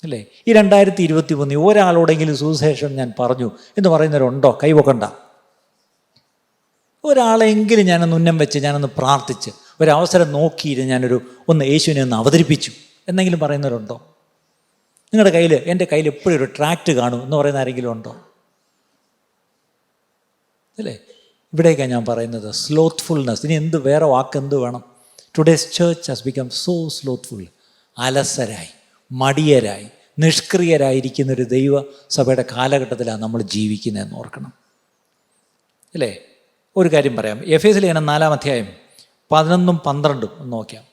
അല്ലേ? ഈ 2021 ഒരാളോടെങ്കിലും സുവിശേഷം ഞാൻ പറഞ്ഞു എന്ന് പറയുന്നവരുണ്ടോ? കൈവക്കണ്ട. ഒരാളെങ്കിലും ഞാനൊന്ന് ഉന്നം വെച്ച്, ഞാനൊന്ന് പ്രാർത്ഥിച്ച്, ഒരവസരം നോക്കിയിട്ട് ഞാനൊരു യേശുവിനെ ഒന്ന് അവതരിപ്പിച്ചു എന്നെങ്കിലും പറയുന്നവരുണ്ടോ? നിങ്ങളുടെ കയ്യിൽ, എൻ്റെ കയ്യിൽ എപ്പോഴും ഒരു ട്രാക്റ്റ് കാണും എന്ന് പറയുന്ന ആരെങ്കിലും ഉണ്ടോ? അല്ലേ? ഇവിടേക്കാണ് ഞാൻ പറയുന്നത് സ്ലോത്ത്ഫുൾനെസ്. ഇനി വേറെ വാക്ക് വേണം? Today's church has become so slothful. അലസരായി, മടിയരായി, നിഷ്ക്രിയരായിരിക്കുന്നൊരു ദൈവസഭയുടെ കാലഘട്ടത്തിലാണ് നമ്മൾ ജീവിക്കുന്നതെന്ന് ഓർക്കണം, അല്ലേ? ഒരു കാര്യം പറയാം. എഫേസ്യർ ലേഖനം 4-ാം അധ്യായം 11-12 ഒന്ന് നോക്കിയാൽ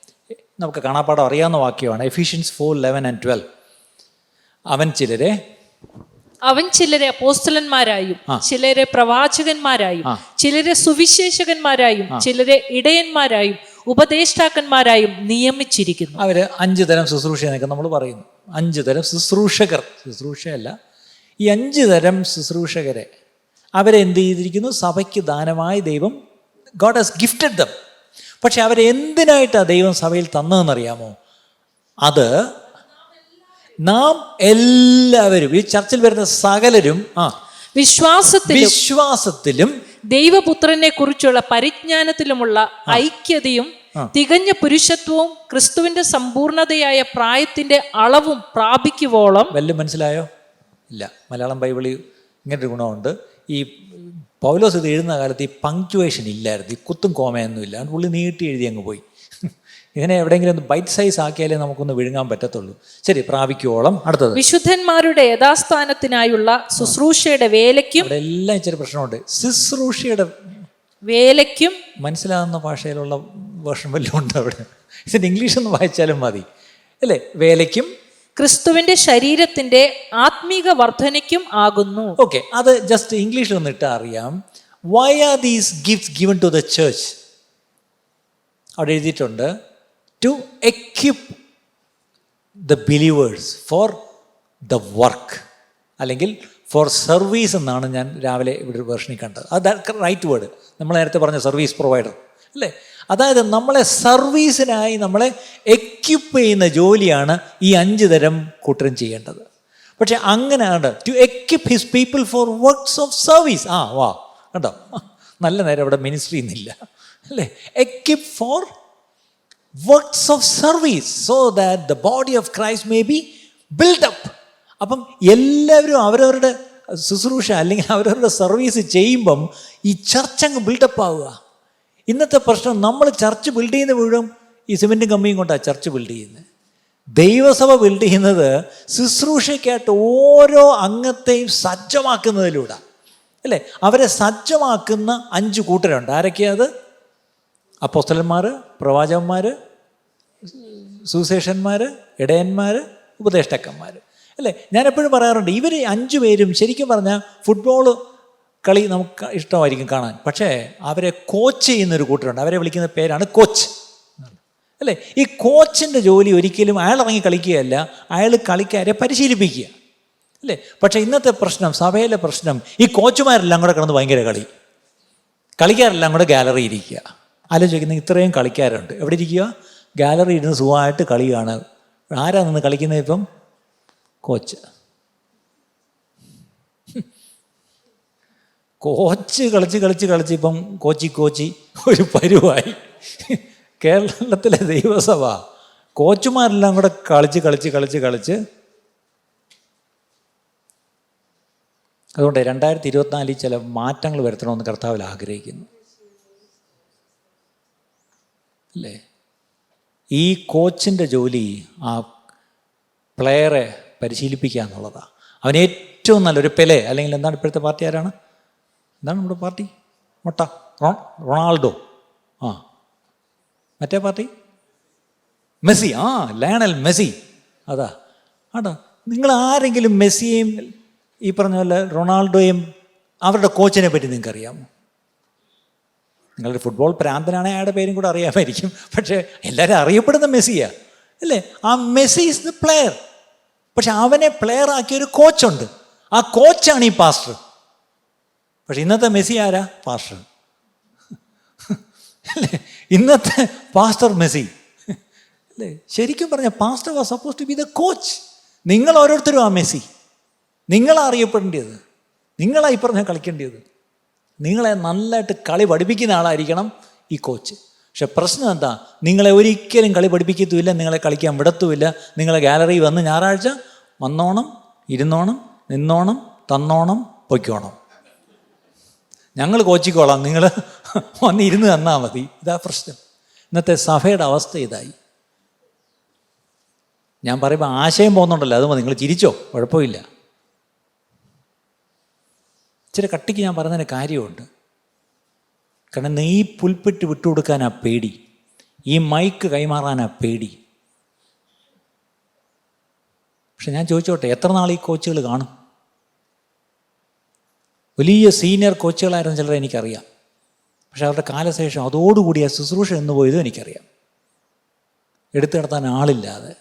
നമുക്ക് കാണാപ്പാടം അറിയാവുന്ന വാക്യമാണ്. എഫീഷ്യൻസ് 4:11-12. അവൻ ചിലരെ അപ്പോസ്തലന്മാരായും ചിലരെ പ്രവാചകന്മാരായും ചിലരെ സുവിശേഷകന്മാരായും ചിലരെ ഇടയന്മാരായും ഉപദേഷ്ടാക്കന്മാരായും നിയമിച്ചിരിക്കുന്നു. അവര് 5 തരം ശുശ്രൂഷ എന്നൊക്കെ നമ്മൾ പറയുന്നു. 5 തരം ശുശ്രൂഷകർ, ശുശ്രൂഷയല്ല, ഈ 5 തരം ശുശ്രൂഷകരെ അവരെ എന്ത് ചെയ്തിരിക്കുന്നു? സഭയ്ക്ക് ദാനമായി ദൈവം, ഗോഡ് ഹാസ് ഗിഫ്റ്റഡ് ദം. പക്ഷെ അവരെ എന്തിനായിട്ടാണ് ദൈവം സഭയിൽ തന്നതെന്നറിയാമോ? അത് നാം എല്ലാവരും, ഈ ചർച്ചിൽ വരുന്ന സകലരും വിശ്വാസത്തിലും ദൈവപുത്രനെ കുറിച്ചുള്ള പരിജ്ഞാനത്തിലുമുള്ള ഐക്യതയും തികഞ്ഞ പുരുഷത്വവും ക്രിസ്തുവിന്റെ സമ്പൂർണതയായ പ്രായത്തിന്റെ അളവും പ്രാപിക്കുവോളം. വല്ലതും മനസ്സിലായോ? ഇല്ല. മലയാളം ബൈബിളിൽ ഇങ്ങനൊരു ഗുണമുണ്ട്. ഈ പൗലോസ് ഇത് എഴുതുന്ന കാലത്ത് ഈ പങ്ക്ച്വേഷൻ ഇല്ലായിരുന്നു, ഈ കുത്തും കോമയൊന്നും ഇല്ല. പുള്ളി നീട്ടി എഴുതി അങ്ങ് പോയി. ഇതിനെ എവിടെയെങ്കിലും ഒന്ന് ബൈറ്റ് സൈസ് ആക്കിയാലേ നമുക്കൊന്ന് വിഴുങ്ങാൻ പറ്റത്തുള്ളൂ. ശരി, പ്രാപിക്കുവോളം. അടുത്തത് വിശുദ്ധന്മാരുടെ യഥാസ്ഥാനത്തിനായുള്ള ശുശ്രൂഷയുടെ വേലയ്ക്കും. അവിടെ എല്ലാം ഇച്ചിരി പ്രശ്നമുണ്ട്. ശുശ്രൂഷയുടെ വേലയ്ക്കും മനസ്സിലാകുന്ന ഭാഷയിലുള്ള വേർഷൻ വല്ലതും ഉണ്ട് അവിടെ? ഇതിന് ഇംഗ്ലീഷ് ഒന്ന് വായിച്ചാലും മതി, അല്ലേ? വേലയ്ക്കും ക്രിസ്തുവിന്റെ ശരീരത്തിന്റെ ആത്മീക വർധനയ്ക്കും ആകുന്നു. ഓക്കെ, അത് ജസ്റ്റ് ഇംഗ്ലീഷിൽ ഒന്ന് ഇട്ടാൽ അറിയാം. Why are these gifts given to the church? അവിടെ എഴുതിയിട്ടുണ്ട്, to equip the believers for the work, അല്ലെങ്കിൽ ഫോർ സർവീസ് എന്നാണ് ഞാൻ രാവിലെ ഇവിടെ ഒരു വേർഷനിൽ കണ്ടത്. അത് റൈറ്റ് വേർഡ്. നമ്മൾ നേരത്തെ പറഞ്ഞ സർവീസ് പ്രൊവൈഡർ, അല്ലേ? അതായത് നമ്മളെ സർവീസിനായി നമ്മളെ എക്വിപ്പ് ചെയ്യുന്ന ജോലിയാണ് ഈ 5 തരം കൂട്ടരും ചെയ്യേണ്ടത്. പക്ഷെ അങ്ങനെയാണ് to equip his people for works of service. കണ്ടോ, നല്ല നേരം അവിടെ മിനിസ്ട്രി എന്നില്ല, അല്ലേ? Equip for works of service so that the body of Christ may be build up. അപ്പം എല്ലാവരും അവരവരുടെ ശുശ്രൂഷ അല്ലെങ്കിൽ അവരവരുടെ സർവീസ് ചെയ്യുമ്പം ഈ ചർച്ച് അങ്ങ് ബിൽഡപ്പ് ആവുക. ഇന്നത്തെ പ്രശ്നം, നമ്മൾ ചർച്ച് ബിൽഡ് ചെയ്യുന്ന മുഴുവൻ ഈ സിമെൻറ്റും കമ്പിയും കൊണ്ടാണ് ചർച്ച് ബിൽഡ് ചെയ്യുന്നത്. ദൈവസഭ ബിൽഡ് ചെയ്യുന്നത് ശുശ്രൂഷയ്ക്കായിട്ട് ഓരോ അംഗത്തെയും സജ്ജമാക്കുന്നതിലൂടെ, അല്ലേ? അവരെ സജ്ജമാക്കുന്ന 5 കൂട്ടരുണ്ട്. ആരൊക്കെയത്? അപ്പോസ്തലന്മാർ, പ്രവാചകന്മാർ, സുവിശേഷന്മാർ, ഇടയന്മാർ, ഉപദേഷ്ടാക്കന്മാർ, അല്ലേ? ഞാൻ എപ്പോഴും പറയാറുണ്ട്, ഇവർ 5 പേരും ശരിക്കും പറഞ്ഞാൽ ഫുട്ബോൾ കളി നമുക്ക് ഇഷ്ടമായിരിക്കും കാണാൻ, പക്ഷേ അവരെ കോച്ച് ചെയ്യുന്നൊരു കൂട്ടരുണ്ട്. അവരെ വിളിക്കുന്ന പേരാണ് കോച്ച്, അല്ലേ? ഈ കോച്ചിൻ്റെ ജോലി ഒരിക്കലും അയാൾ ഇറങ്ങി കളിക്കുകയല്ല, അയാൾ കളിക്കാരെ പരിശീലിപ്പിക്കുക, അല്ലേ? പക്ഷേ ഇന്നത്തെ പ്രശ്നം, സഭയിലെ പ്രശ്നം, ഈ കോച്ചുമാരെല്ലാം കൂടെ കിടന്ന് ഭയങ്കര കളിക്കാരെല്ലാം കൂടെ ഗാലറി ഇരിക്കുക. ആലോചിക്കുന്ന ഇത്രയും കളിക്കാരുണ്ട്, എവിടെ ഇരിക്കുക? ഗാലറി ഇരുന്ന് സുഖമായിട്ട് കളി കാണുക. ആരാ നിന്ന് കളിക്കുന്നത്? ഇപ്പം കോച്ച്. കോച്ച് കളിച്ച് ഇപ്പം കോച്ചി ഒരു പരുവായി. കേരളത്തിലെ ദൈവസഭ കോച്ചുമാരെല്ലാം കൂടെ കളിച്ച് അതുകൊണ്ട് 2024 ചില മാറ്റങ്ങൾ വരുത്തണമെന്ന് കർത്താവിൽ ആഗ്രഹിക്കുന്നു, അല്ലേ? ഈ കോച്ചിൻ്റെ ജോലി ആ പ്ലെയറെ പരിശീലിപ്പിക്കുക എന്നുള്ളതാണ്. അവൻ ഏറ്റവും നല്ലൊരു പെലെ, അല്ലെങ്കിൽ എന്താണ് ഇപ്പോഴത്തെ പാർട്ടി, ആരാണ്, എന്താണ് നമ്മുടെ പാർട്ടി, റൊണാൾഡോ, മറ്റേ പാർട്ടി മെസ്സി, ലയണൽ മെസ്സി, അതാ. നിങ്ങൾ ആരെങ്കിലും മെസ്സിയെയും ഈ പറഞ്ഞ പോലെ റൊണാൾഡോയും അവരുടെ കോച്ചിനെ പറ്റി നിങ്ങൾക്ക് അറിയാമോ? നിങ്ങളുടെ ഫുട്ബോൾ പ്രാന്തനാണെങ്കിൽ അയാളുടെ പേരും കൂടെ അറിയാമായിരിക്കും, പക്ഷേ എല്ലാവരും അറിയപ്പെടുന്ന മെസ്സിയാണ്, അല്ലേ? ആ മെസ്സി ഈസ് ദ പ്ലെയർ. പക്ഷെ അവനെ പ്ലെയർ ആക്കിയൊരു കോച്ചുണ്ട്, ആ കോച്ചാണ് ഈ പാസ്റ്റർ. പക്ഷെ ഇന്നത്തെ മെസ്സി ആരാ? പാസ്റ്റർ, അല്ലേ? ഇന്നത്തെ പാസ്റ്റർ മെസ്സി, അല്ലേ? ശരിക്കും പറഞ്ഞാൽ pastor was suppose to be the coach. നിങ്ങൾ ഓരോരുത്തരും ആ മെസ്സി. നിങ്ങളാ അറിയപ്പെടേണ്ടത്, നിങ്ങളായി പറഞ്ഞാൽ കളിക്കേണ്ടത്. നിങ്ങളെ നല്ലതായിട്ട് കളി പഠിപ്പിക്കുന്ന ആളായിരിക്കണം ഈ കോച്ച്. പക്ഷെ പ്രശ്നം എന്താ? നിങ്ങളെ ഒരിക്കലും കളി പഠിപ്പിക്കത്തുമില്ല, നിങ്ങളെ കളിക്കാൻ വിടത്തുമില്ല. നിങ്ങളെ ഗാലറി വന്ന് ഞായറാഴ്ച വന്നോണം, ഇരുന്നോണം, നിന്നോണം, തന്നോണം, പൊയ്ക്കോണം, ഞങ്ങൾ കോച്ചിക്കോളാം, നിങ്ങൾ വന്ന് ഇരുന്ന് തന്നാൽ മതി. ഇതാ പ്രശ്നം. ഇന്നത്തെ സഭയുടെ അവസ്ഥ ഇതായി. ഞാൻ പറയുമ്പോൾ ആശയം പോകുന്നുണ്ടല്ലോ, അത് മതി, നിങ്ങൾ ചിരിച്ചോ, കുഴപ്പമില്ല. ഇച്ചിരി കട്ടിക്ക് ഞാൻ പറയുന്നതിന് കാര്യമുണ്ട്. കാരണം നീ പുൽപ്പിട്ട് വിട്ടുകൊടുക്കാനാ പേടി, ഈ മൈക്ക് കൈമാറാനാ പേടി. പക്ഷെ ഞാൻ ചോദിച്ചോട്ടെ, എത്ര നാൾ ഈ കോച്ചുകൾ കാണും? വലിയ സീനിയർ കോച്ചുകളായിരുന്നു ചിലരെ എനിക്കറിയാം. പക്ഷെ അവരുടെ കാലശേഷം അതോടുകൂടി ആ ശുശ്രൂഷ എന്ന് പോയതും എനിക്കറിയാം. എടുത്തു കിടത്താൻ ആളില്ലാതെ,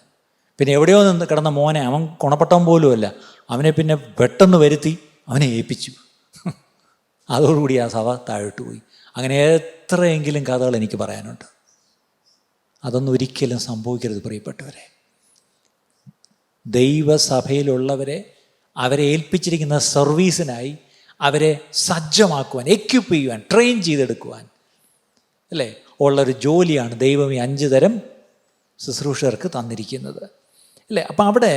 പിന്നെ എവിടെയോ നിന്ന് കിടന്ന മോനെ, അവൻ ഗുണപ്പെട്ടവൻ പോലുമല്ല, അവനെ പിന്നെ പെട്ടെന്ന് വരുത്തി അവനെ ഏൽപ്പിച്ചു. അതോടുകൂടി ആ സഭ താഴോട്ട് പോയി. അങ്ങനെ എത്രയെങ്കിലും കഥകൾ എനിക്ക് പറയാനുണ്ട്. അതൊന്നും ഒരിക്കലും സംഭവിക്കരുത് പ്രിയപ്പെട്ടവരെ. ദൈവസഭയിലുള്ളവരെ അവരെ ഏൽപ്പിച്ചിരിക്കുന്ന സർവീസിനായി അവരെ സജ്ജമാക്കുവാൻ, എക്യുപ്പ് ചെയ്യുവാൻ, ട്രെയിൻ ചെയ്തെടുക്കുവാൻ, അല്ലേ, ഉള്ളൊരു ജോലിയാണ് ദൈവം ഈ 5 തരം ശുശ്രൂഷകർക്ക് തന്നിരിക്കുന്നത്, അല്ലേ? അപ്പം അവിടെ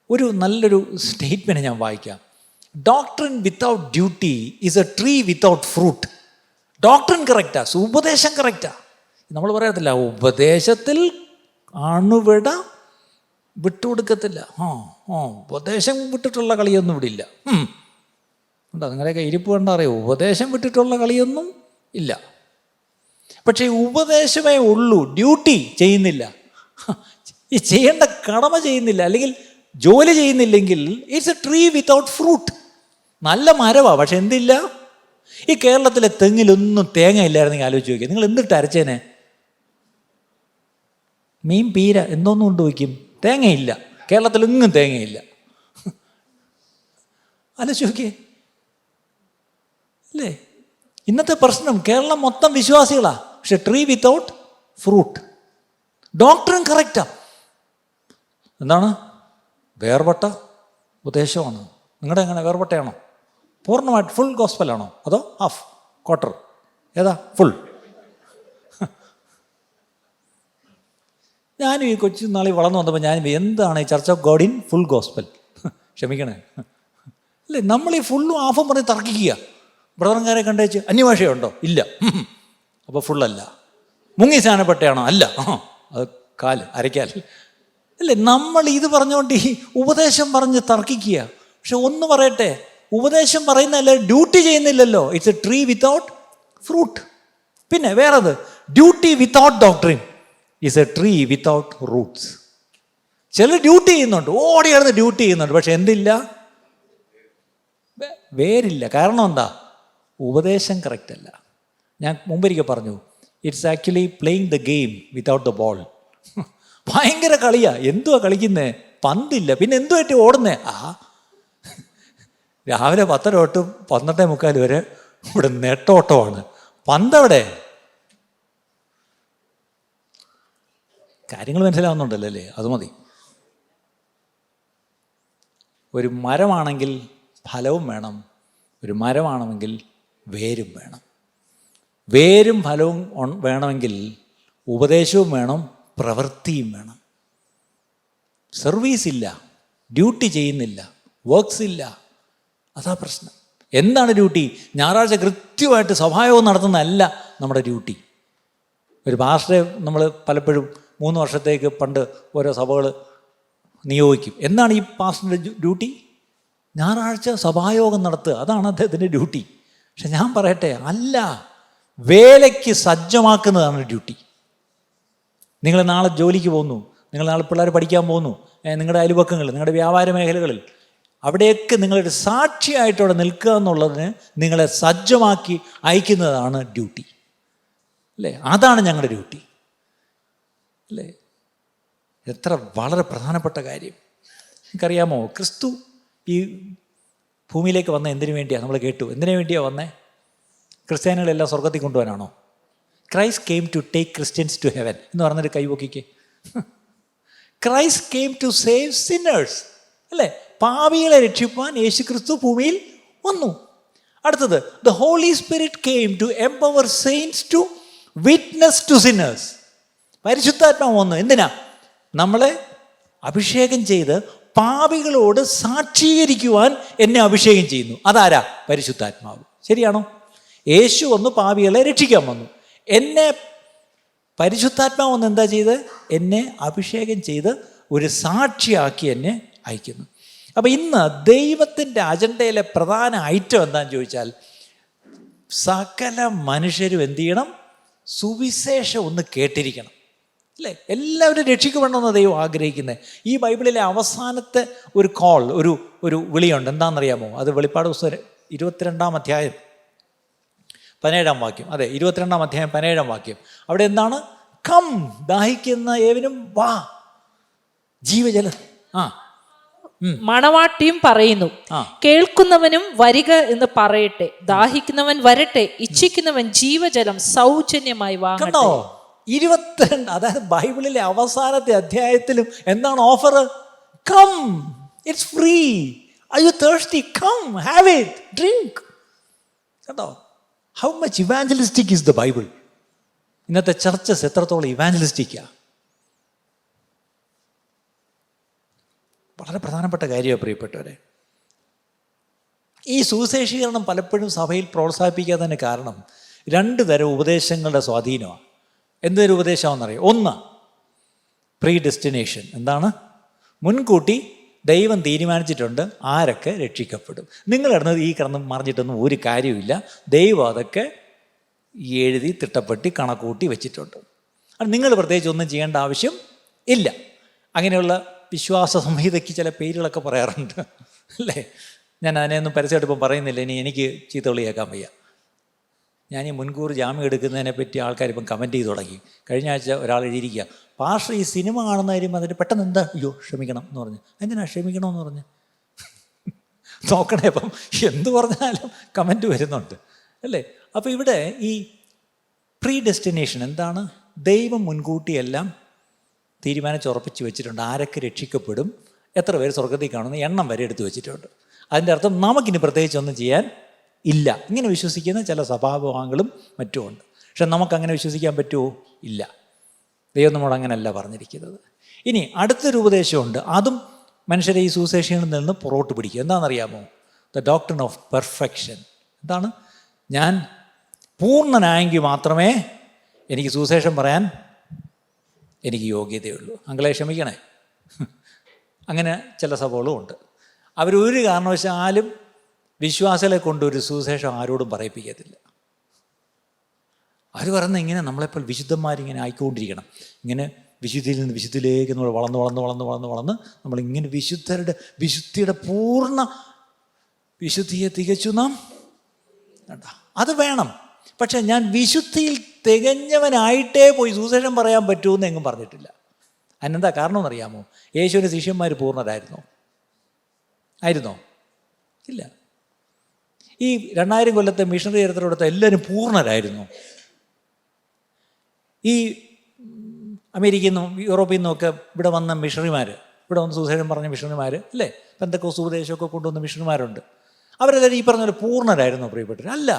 ഒരു നല്ലൊരു സ്റ്റേറ്റ്മെൻറ്റ് ഞാൻ വായിക്കാം. Doctrine without duty is a tree without fruit. Doctrine correct, ഉപദേശം കറക്റ്റാ. നമ്മൾ പറയത്തില്ല ഉപദേശത്തിൽ അണുവിട വിട്ടുകൊടുക്കത്തില്ല. ഉപദേശം വിട്ടിട്ടുള്ള കളിയൊന്നും ഇവിടെ ഇല്ല. ഉണ്ടോ? നിങ്ങളെയൊക്കെ ഇരിപ്പ് കണ്ടാൽ അറിയോ, ഉപദേശം വിട്ടിട്ടുള്ള കളിയൊന്നും ഇല്ല. പക്ഷേ ഉപദേശമേ ഉള്ളൂ, ഡ്യൂട്ടി ചെയ്യുന്നില്ല, ഈ ചെയ്യേണ്ട കടമ ചെയ്യുന്നില്ല, അല്ലെങ്കിൽ ജോലി ചെയ്യുന്നില്ലെങ്കിൽ it's a tree without fruit. നല്ല മരവാ, പക്ഷെ എന്തില്ല? ഈ കേരളത്തിലെ തെങ്ങിലൊന്നും തേങ്ങ ഇല്ലായിരുന്നെങ്കിൽ ആലോചിച്ച് നോക്കിയാൽ നിങ്ങൾ എന്തിട്ട് അരച്ചേനെ? മീൻ, പീര എന്തോന്നും കൊണ്ട് വയ്ക്കും, തേങ്ങയില്ല. കേരളത്തിലെങ്ങും തേങ്ങയില്ല. ആലോചിച്ച് നോക്കിയേ, അല്ലേ? ഇന്നത്തെ പ്രശ്നം കേരളം മൊത്തം വിശ്വാസികളാ, പക്ഷെ ട്രീ വിത്തൗട്ട് ഫ്രൂട്ട്. ഡോക്ടറും കറക്റ്റാ, എന്താണ്? വേർപെട്ട ഉപദേശമാണ്. നിങ്ങളുടെ എങ്ങനെ വേർപെട്ടയാണോ? പൂർണ്ണമായിട്ട് ഫുൾ ഗോസ്പലാണോ, അതോ ഹാഫ് ക്വാർട്ടർ? ഏതാ ഫുൾ? ഞാനും ഈ കൊച്ചു നാളിൽ വളർന്നു വന്നപ്പോൾ ഞാൻ എന്താണ് ഈ church of God in full gospel? ക്ഷമിക്കണേ, അല്ലേ? നമ്മൾ ഈ ഫുള്ളും ഹാഫും പറഞ്ഞ് തർക്കിക്കുക. ബ്രദർക്കാരെ കണ്ടേച്ച് അന്യഭാഷയുണ്ടോ? ഇല്ല. അപ്പോൾ ഫുള്ളല്ല. മുങ്ങി സ്നാനപ്പെട്ടയാണോ? അല്ല. അത് കാല് അരയ്ക്കാൽ, അല്ലേ? നമ്മൾ ഇത് പറഞ്ഞുകൊണ്ട് ഈ ഉപദേശം പറഞ്ഞ് തർക്കിക്കുക. പക്ഷെ ഒന്ന് പറയട്ടെ, ഉപദേശം പറയുന്നതല്ല, ഡ്യൂട്ടി ചെയ്യുന്നില്ലല്ലോ. It's a tree without fruit. പിന്നെ വേറത്, duty without doctrine is a tree without roots. ചിലർ ഡ്യൂട്ടി ചെയ്യുന്നുണ്ട്, ഓടി കിടന്ന് ഡ്യൂട്ടി ചെയ്യുന്നുണ്ട്, പക്ഷെ എന്തില്ല? വേരില്ല. കാരണം എന്താ? ഉപദേശം കറക്റ്റ് അല്ല. ഞാൻ മുമ്പൊരിക്കൽ പറഞ്ഞു, it's actually playing the game without the ball. ഭയങ്കര കളിയാ. എന്തുവാ കളിക്കുന്നേ? പന്തില്ല, പിന്നെ എന്തുമായിട്ട് ഓടുന്നേ? രാവിലെ 10 തൊട്ട് 12:45 വരെ ഇവിടെ നെട്ടോട്ടമാണ്. പന്തവിടെ? കാര്യങ്ങൾ മനസ്സിലാവുന്നുണ്ടല്ലോ, അല്ലേ? അത് മതി. ഒരു മരമാണെങ്കിൽ ഫലവും വേണം, ഒരു മരമാണെങ്കിൽ വേരും വേണം. വേരും ഫലവും വേണമെങ്കിൽ ഉപദേശവും വേണം, പ്രവൃത്തിയും വേണം. സർവീസ് ഇല്ല, ഡ്യൂട്ടി ചെയ്യുന്നില്ല, വർക്ക്സ് ഇല്ല. അതാ പ്രശ്നം. എന്താണ് ഡ്യൂട്ടി? ഞായറാഴ്ച കൃത്യമായിട്ട് സഭായോഗം നടത്തുന്നതല്ല നമ്മുടെ ഡ്യൂട്ടി. ഒരു പാസ്റ്ററെ നമ്മൾ പലപ്പോഴും 3 വർഷത്തേക്ക് പണ്ട് ഓരോ സഭകൾ നിയോഗിക്കും. എന്താണ് ഈ പാസ്റ്ററിൻ്റെ ഡ്യൂട്ടി? ഞായറാഴ്ച സഭായോഗം നടത്തുക, അതാണ് അദ്ദേഹത്തിൻ്റെ ഡ്യൂട്ടി. പക്ഷെ ഞാൻ പറയട്ടെ, അല്ല, വേലയ്ക്ക് സജ്ജമാക്കുന്നതാണ് ഡ്യൂട്ടി. നിങ്ങൾ നാളെ ജോലിക്ക് പോകുന്നു, നിങ്ങൾ നാളെ പിള്ളേർ പഠിക്കാൻ പോകുന്നു, നിങ്ങളുടെ അയൽപക്കങ്ങളിൽ, നിങ്ങളുടെ വ്യാപാര മേഖലകളിൽ, അവിടെയൊക്കെ നിങ്ങളൊരു സാക്ഷിയായിട്ടവിടെ നിൽക്കുക എന്നുള്ളതിന് നിങ്ങളെ സജ്ജമാക്കി അയക്കുന്നതാണ് ഡ്യൂട്ടി, അല്ലേ? അതാണ് ഞങ്ങളുടെ ഡ്യൂട്ടി, അല്ലേ? എത്ര വളരെ പ്രധാനപ്പെട്ട കാര്യം. നിങ്ങൾക്കറിയാമോ, ക്രിസ്തു ഈ ഭൂമിയിലേക്ക് വന്ന എന്തിനു വേണ്ടിയാണ്? നമ്മൾ കേട്ടു. എന്തിനു വേണ്ടിയാണ് വന്നേ? ക്രിസ്ത്യാനികളെല്ലാം സ്വർഗത്തിൽ കൊണ്ടുപോകാനാണോ? Christ came to take Christians to heaven എന്ന് പറഞ്ഞൊരു കൈവക്കിക്ക്. Christ came to save sinners, അല്ലേ? പാപികളെ രക്ഷിപ്പാൻ യേശു ക്രിസ്തു ഭൂമിയിൽ വന്നു. അടുത്തത്, the Holy Spirit came to empower saints to witness to sinners. പരിശുദ്ധാത്മാവ് വന്നു. എന്തിനാ? നമ്മളെ അഭിഷേകം ചെയ്ത് പാപികളോട് സാക്ഷീകരിക്കുവാൻ എന്നെ അഭിഷേകം ചെയ്യുന്നു. അതാരാ? പരിശുദ്ധാത്മാവ്. ശരിയാണോ? യേശു വന്നു പാപികളെ രക്ഷിക്കാൻ വന്നു. എന്നെ പരിശുദ്ധാത്മാവ് വന്ന് എന്താ ചെയ്ത്? എന്നെ അഭിഷേകം ചെയ്ത് ഒരു സാക്ഷിയാക്കി എന്നെ അയക്കുന്നു. അപ്പം ഇന്ന് ദൈവത്തിൻ്റെ അജണ്ടയിലെ പ്രധാന ഐറ്റം എന്താണെന്ന് ചോദിച്ചാൽ, സകല മനുഷ്യരും എന്ത് ചെയ്യണം? സുവിശേഷം ഒന്ന് കേട്ടിരിക്കണം, അല്ലേ? എല്ലാവരും രക്ഷിക്കപ്പെടണമെന്ന് ദൈവം ആഗ്രഹിക്കുന്നത്. ഈ ബൈബിളിലെ അവസാനത്തെ ഒരു കോൾ, ഒരു വിളിയുണ്ട്. എന്താണെന്നറിയാമോ? അത് വെളിപ്പാട് പുസ്തകം 22-ാം അധ്യായം 17-ാം വാക്യം. അതെ, 22-ാം അധ്യായം 17-ാം വാക്യം. അവിടെ എന്താണ്? കം, ദാഹിക്കുന്ന ഏവനും വാ, ജീവജലം. മണവാട്ടിയും പറയുന്നു, കേൾക്കുന്നവനും വരിക എന്ന് പറയട്ടെ, ദാഹിക്കുന്നവൻ വരട്ടെ, ഇച്ഛിക്കുന്നവൻ ജീവജലം സൗജന്യമായി വാങ്ങട്ടെ. 22, അതായത് ബൈബിളിലെ അവസാനത്തെ അധ്യായത്തിലും എന്താണ് offer? Come, it's free. Are you thirsty? Come, have it, drink. കേട്ടോ? How much evangelistic is the Bible? ഇന്നത്തെ ചർച്ചസ് എത്രത്തോളം ഇവാഞ്ചലിസ്റ്റിക്കാ? വളരെ പ്രധാനപ്പെട്ട കാര്യമാണ് പ്രിയപ്പെട്ടവരെ. ഈ സുവിശേഷീകരണം പലപ്പോഴും സഭയിൽ പ്രോത്സാഹിപ്പിക്കാത്തതിന് കാരണം 2 തരം ഉപദേശങ്ങളുടെ സ്വാധീനമാണ്. എന്തൊരു ഉപദേശമാണെന്നറിയാം? ഒന്ന്, പ്രീ ഡെസ്റ്റിനേഷൻ. എന്താണ്? മുൻകൂട്ടി ദൈവം തീരുമാനിച്ചിട്ടുണ്ട് ആരൊക്കെ രക്ഷിക്കപ്പെടും. ഈ കിടന്ന് മറിഞ്ഞിട്ടൊന്നും ഒരു കാര്യമില്ല. ദൈവം അതൊക്കെ എഴുതി തിട്ടപ്പെട്ടി കണക്കൂട്ടി വെച്ചിട്ടുണ്ട്. അത് നിങ്ങൾ പ്രത്യേകിച്ച് ഒന്നും ചെയ്യേണ്ട ആവശ്യം ഇല്ല. അങ്ങനെയുള്ള വിശ്വാസ സംഹിതയ്ക്ക് ചില പേരുകളൊക്കെ പറയാറുണ്ട്, അല്ലേ? ഞാൻ അതിനെയൊന്നും പരസ്യമായിട്ട് ഇപ്പം പറയുന്നില്ല, ഇനി എനിക്ക് ചീത്ത വിളി കേൾക്കാൻ വയ്യ. ഞാൻ ഈ മുൻകൂർ ജാമ്യം എടുക്കുന്നതിനെ പറ്റി ആൾക്കാർ ഇപ്പം കമൻറ്റ് ചെയ്ത് തുടങ്ങി. കഴിഞ്ഞ ആഴ്ച ഒരാൾ എഴുതിയിരിക്കുക, പാസ്റ്റർ ഈ സിനിമ കാണുന്ന കാര്യം അതിന് പെട്ടെന്ന് എന്താ, അയ്യോ ക്ഷമിക്കണം എന്ന് പറഞ്ഞ്. എന്തിനാ ക്ഷമിക്കണമെന്ന് പറഞ്ഞ്? നോക്കണേ, അപ്പം എന്ത് പറഞ്ഞാലും കമൻറ്റ് വരുന്നുണ്ട്, അല്ലേ? അപ്പോൾ ഇവിടെ ഈ പ്രീ ഡെസ്റ്റിനേഷൻ എന്താണ്? ദൈവം മുൻകൂട്ടിയെല്ലാം തീരുമാനിച്ചുറപ്പിച്ച് വെച്ചിട്ടുണ്ട്. ആരൊക്കെ രക്ഷിക്കപ്പെടും, എത്ര പേര് സ്വർഗത്തിൽ കാണുന്ന എണ്ണം വരെ എടുത്തു വെച്ചിട്ടുണ്ട്. അതിൻ്റെ അർത്ഥം നമുക്കിനി പ്രത്യേകിച്ചൊന്നും ചെയ്യാൻ ഇല്ല. ഇങ്ങനെ വിശ്വസിക്കുന്ന ചില സ്വഭാവങ്ങളും മറ്റുമുണ്ട്. പക്ഷെ നമുക്കങ്ങനെ വിശ്വസിക്കാൻ പറ്റുമോ? ഇല്ല. ദൈവം നമ്മളോട് അങ്ങനെയല്ല പറഞ്ഞിരിക്കുന്നത്. ഇനി അടുത്തൊരു ഉപദേശമുണ്ട്. അതും മനുഷ്യരെ ഈ സുവിശേഷങ്ങളിൽ നിന്ന് പുറകോട്ട് പിടിക്കുക. എന്താണെന്നറിയാമോ? The doctrine of perfection. എന്താണ്? ഞാൻ പൂർണ്ണനായെങ്കിൽ മാത്രമേ എനിക്ക് സുവിശേഷം പറയാൻ എനിക്ക് യോഗ്യതയുള്ളൂ. അങ്ങളെ ക്ഷമിക്കണേ, അങ്ങനെ ചില സഭകളും ഉണ്ട്. അവരൊരു കാരണവശാലും വിശ്വാസികളെ കൊണ്ട് ഒരു സുവിശേഷം ആരോടും പറയിപ്പിക്കത്തില്ല. അവർ പറയുന്നത് ഇങ്ങനെ നമ്മളെപ്പോൾ വിശുദ്ധന്മാരിങ്ങനെ ആയിക്കൊണ്ടിരിക്കണം, ഇങ്ങനെ വിശുദ്ധിയിൽ നിന്ന് വിശുദ്ധിയിലേക്ക് നമ്മൾ വളർന്ന് നമ്മളിങ്ങനെ വിശുദ്ധിയുടെ പൂർണ്ണ വിശുദ്ധിയെ തികച്ചു നാം അത് വേണം. പക്ഷെ ഞാൻ വിശുദ്ധിയിൽ തികഞ്ഞവനായിട്ടേ പോയി സുവിശേഷം പറയാൻ പറ്റുമെന്ന് എങ്ങും പറഞ്ഞിട്ടില്ല. അതിനെന്താ കാരണമെന്നറിയാമോ? യേശുവിൻ്റെ ശിഷ്യന്മാർ പൂർണ്ണരായിരുന്നോ? ആയിരുന്നോ? ഇല്ല. ഈ 2000 കൊല്ലത്തെ മിഷണറി ചരിത്രമെടുത്ത എല്ലാവരും പൂർണ്ണരായിരുന്നു. ഈ അമേരിക്കയിൽ നിന്നും യൂറോപ്പിൽ നിന്നുമൊക്കെ ഇവിടെ വന്ന മിഷണറിമാർ, ഇവിടെ വന്ന് സുവിശേഷം പറഞ്ഞ മിഷണറിമാർ, അല്ലേ? പെന്തക്കോസ്ത് ഉപദേശമൊക്കെ കൊണ്ടുവന്ന മിഷണറിമാരുണ്ട്. അവരെല്ലാവരും ഈ പറഞ്ഞ പോലെ പൂർണ്ണരായിരുന്നു പ്രിയപ്പെട്ടവർ? അല്ല.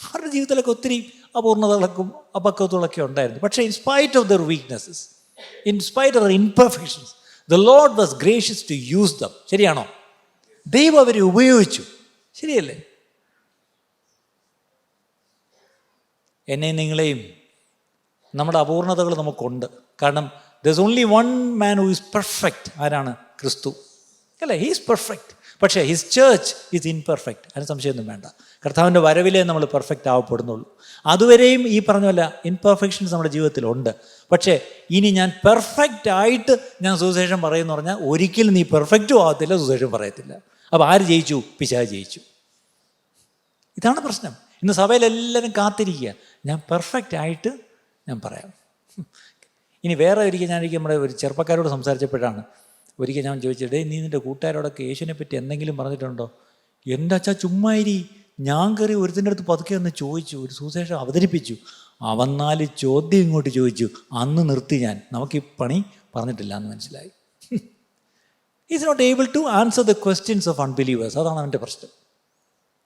അവരുടെ ജീവിതത്തിലൊക്കെ ഒത്തിരി അപൂർണതകളൊക്കെ അപക്വതകളൊക്കെ ഉണ്ടായിരുന്നു. പക്ഷേ in spite of their weaknesses, in spite of their imperfections, the Lord was gracious to use them. ശരിയാണോ? ദൈവം അവരെ ഉപയോഗിച്ചു. ശരിയല്ലേ? എന്നെയും നിങ്ങളെയും നമ്മുടെ അപൂർണതകൾ നമുക്കുണ്ട്. കാരണം there is only one man who is perfect. ആരാണ്? ക്രിസ്തു. അല്ലേ? He is perfect. പക്ഷേ ഹിസ് ചേർച്ച് ഈസ് ഇൻപെർഫെക്റ്റ്. അതിന് സംശയമൊന്നും വേണ്ട. കർത്താവിൻ്റെ വരവിലേ നമ്മൾ പെർഫെക്റ്റ് ആവപ്പെടുന്നുള്ളൂ. അതുവരെയും ഈ പറഞ്ഞ പോലെ ഇൻപെർഫെക്ഷൻസ് നമ്മുടെ ജീവിതത്തിലുണ്ട്. പക്ഷേ ഇനി ഞാൻ പെർഫെക്റ്റ് ആയിട്ട് ഞാൻ സുവിശേഷം പറയുമെന്ന് പറഞ്ഞാൽ ഒരിക്കലും നീ പെർഫെക്റ്റും ആകത്തില്ല, സുവിശേഷം പറയത്തില്ല. അപ്പോൾ ആര് ജയിച്ചു? പിശാച് ജയിച്ചു. ഇതാണ് പ്രശ്നം. ഇന്ന് സഭയിലെല്ലാവരും കാത്തിരിക്കുക, ഞാൻ പെർഫെക്റ്റ് ആയിട്ട് ഞാൻ പറയാം. ഇനി വേറെ ഒരിക്കൽ ഞാനൊരിക്കൽ നമ്മുടെ ഒരു ചെറുപ്പക്കാരോട് സംസാരിച്ചപ്പോഴാണ് ഒരിക്കൽ ഞാൻ ചോദിച്ചിട്ട്, നീ നിൻ്റെ കൂട്ടുകാരോടൊക്കെ യേശുവിനെ പറ്റി എന്തെങ്കിലും പറഞ്ഞിട്ടുണ്ടോ? എൻ്റെ അച്ഛാ ചുമ്മായിരി, ഞാൻ കയറി ഒരുത്തിൻ്റെ അടുത്ത് പതുക്കെ ഒന്ന് ചോദിച്ചു, ഒരു സുവിശേഷം അവതരിപ്പിച്ചു, അവൻ 4 ചോദ്യം ഇങ്ങോട്ട് ചോദിച്ചു, അന്ന് നിർത്തി ഞാൻ. നമുക്ക് ഈ പണി പറഞ്ഞിട്ടില്ല എന്ന് മനസ്സിലായി. Is not able to answer the questions of unbelievers. അതാണ് അവൻ്റെ പ്രശ്നം.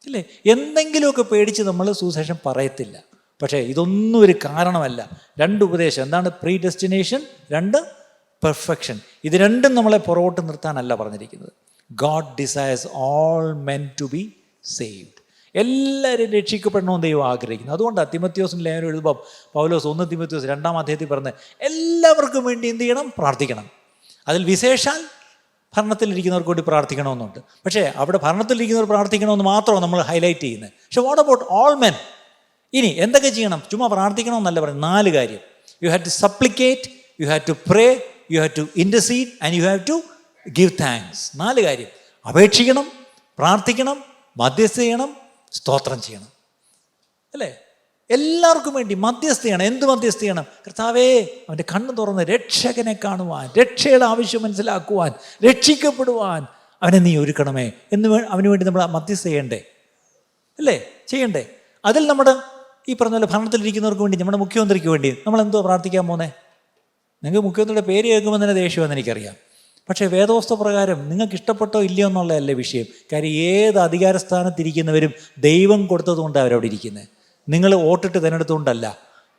ഇല്ലേ? എന്തെങ്കിലുമൊക്കെ പേടിച്ച് നമ്മൾ സുവിശേഷം പറയത്തില്ല. പക്ഷേ ഇതൊന്നും ഒരു കാരണമല്ല. 2 ഉപദേശം, എന്താണ്? Predestination, 2 perfection. ഇത് രണ്ടും നമ്മളെ പുറകോട്ട് നിർത്താനല്ല പറഞ്ഞിരിക്കുന്നത്. God desires all men to be saved. എല്ലാവരും രക്ഷിക്കപ്പെടണമെന്ന് ദൈവം ആഗ്രഹിക്കുന്നു. അതുകൊണ്ടാണ് തിമോത്തിയോസിന് ലേഖനം എഴുതുമ്പോൾ പൗലോസ് 1 തിമോത്തിയോസ് 2-ാം അധ്യായത്തിൽ പറഞ്ഞ് എല്ലാവർക്കും വേണ്ടി എന്ത് ചെയ്യണം? പ്രാർത്ഥിക്കണം. അതിൽ വിശേഷാൽ ഭരണത്തിലിരിക്കുന്നവർക്ക് വേണ്ടി പ്രാർത്ഥിക്കണമെന്നുണ്ട്. പക്ഷേ അവിടെ ഭരണത്തിലിരിക്കുന്നവർ പ്രാർത്ഥിക്കണമെന്ന് മാത്രമാണ് നമ്മൾ ഹൈലൈറ്റ് ചെയ്യുന്നത്. പക്ഷേ വാട്ട് അബൌട്ട് ഓൾ മെൻ? ഇനി എന്തൊക്കെ ചെയ്യണം? ചുമ്മാ പ്രാർത്ഥിക്കണമെന്നല്ല പറയുന്നത്. 4 കാര്യം. You have to supplicate, you have to pray, you have to intercede and you have to give thanks. 4 കാര്യം. അപേക്ഷിക്കണം, പ്രാർത്ഥിക്കണം, മധ്യസ്ഥ ചെയ്യണം, സ്തോത്രം ചെയ്യണം. അല്ലേ? എല്ലാവർക്കും വേണ്ടി മധ്യസ്ഥ ചെയ്യണം. എന്ത് മധ്യസ്ഥ ചെയ്യണം? കർത്താവേ, അവൻ്റെ കണ്ണ് തുറന്ന് രക്ഷകനെ കാണുവാൻ, രക്ഷയുടെ ആവശ്യം മനസ്സിലാക്കുവാൻ, രക്ഷിക്കപ്പെടുവാൻ അവനെ നീ ഒരുക്കണമേ എന്ന് അവന് വേണ്ടി നമ്മൾ മധ്യസ്ഥ ചെയ്യണ്ടേ? അല്ലേ? ചെയ്യണ്ടേ? അതിൽ നമ്മുടെ ഈ പറഞ്ഞ പോലെ ഭരണത്തിലിരിക്കുന്നവർക്ക് വേണ്ടി, നമ്മുടെ മുഖ്യമന്ത്രിക്ക് വേണ്ടി നമ്മൾ എന്തോ പ്രാർത്ഥിക്കാൻ പോകുന്നത്? നിങ്ങൾക്ക് മുഖ്യമന്ത്രിയുടെ പേര് കേൾക്കുമ്പോൾ തന്നെ ദേഷ്യമെന്ന് എനിക്കറിയാം. പക്ഷേ വേദോസ്ത പ്രകാരം നിങ്ങൾക്ക് ഇഷ്ടപ്പെട്ടോ ഇല്ലയോ എന്നുള്ളതല്ല വിഷയം. കാര്യം ഏത് അധികാരസ്ഥാനത്തിരിക്കുന്നവരും ദൈവം കൊടുത്തതുകൊണ്ടാണ് അവരവിടെ ഇരിക്കുന്നത്. നിങ്ങൾ വോട്ടിട്ട് തിരഞ്ഞെടുത്തുകൊണ്ടല്ല,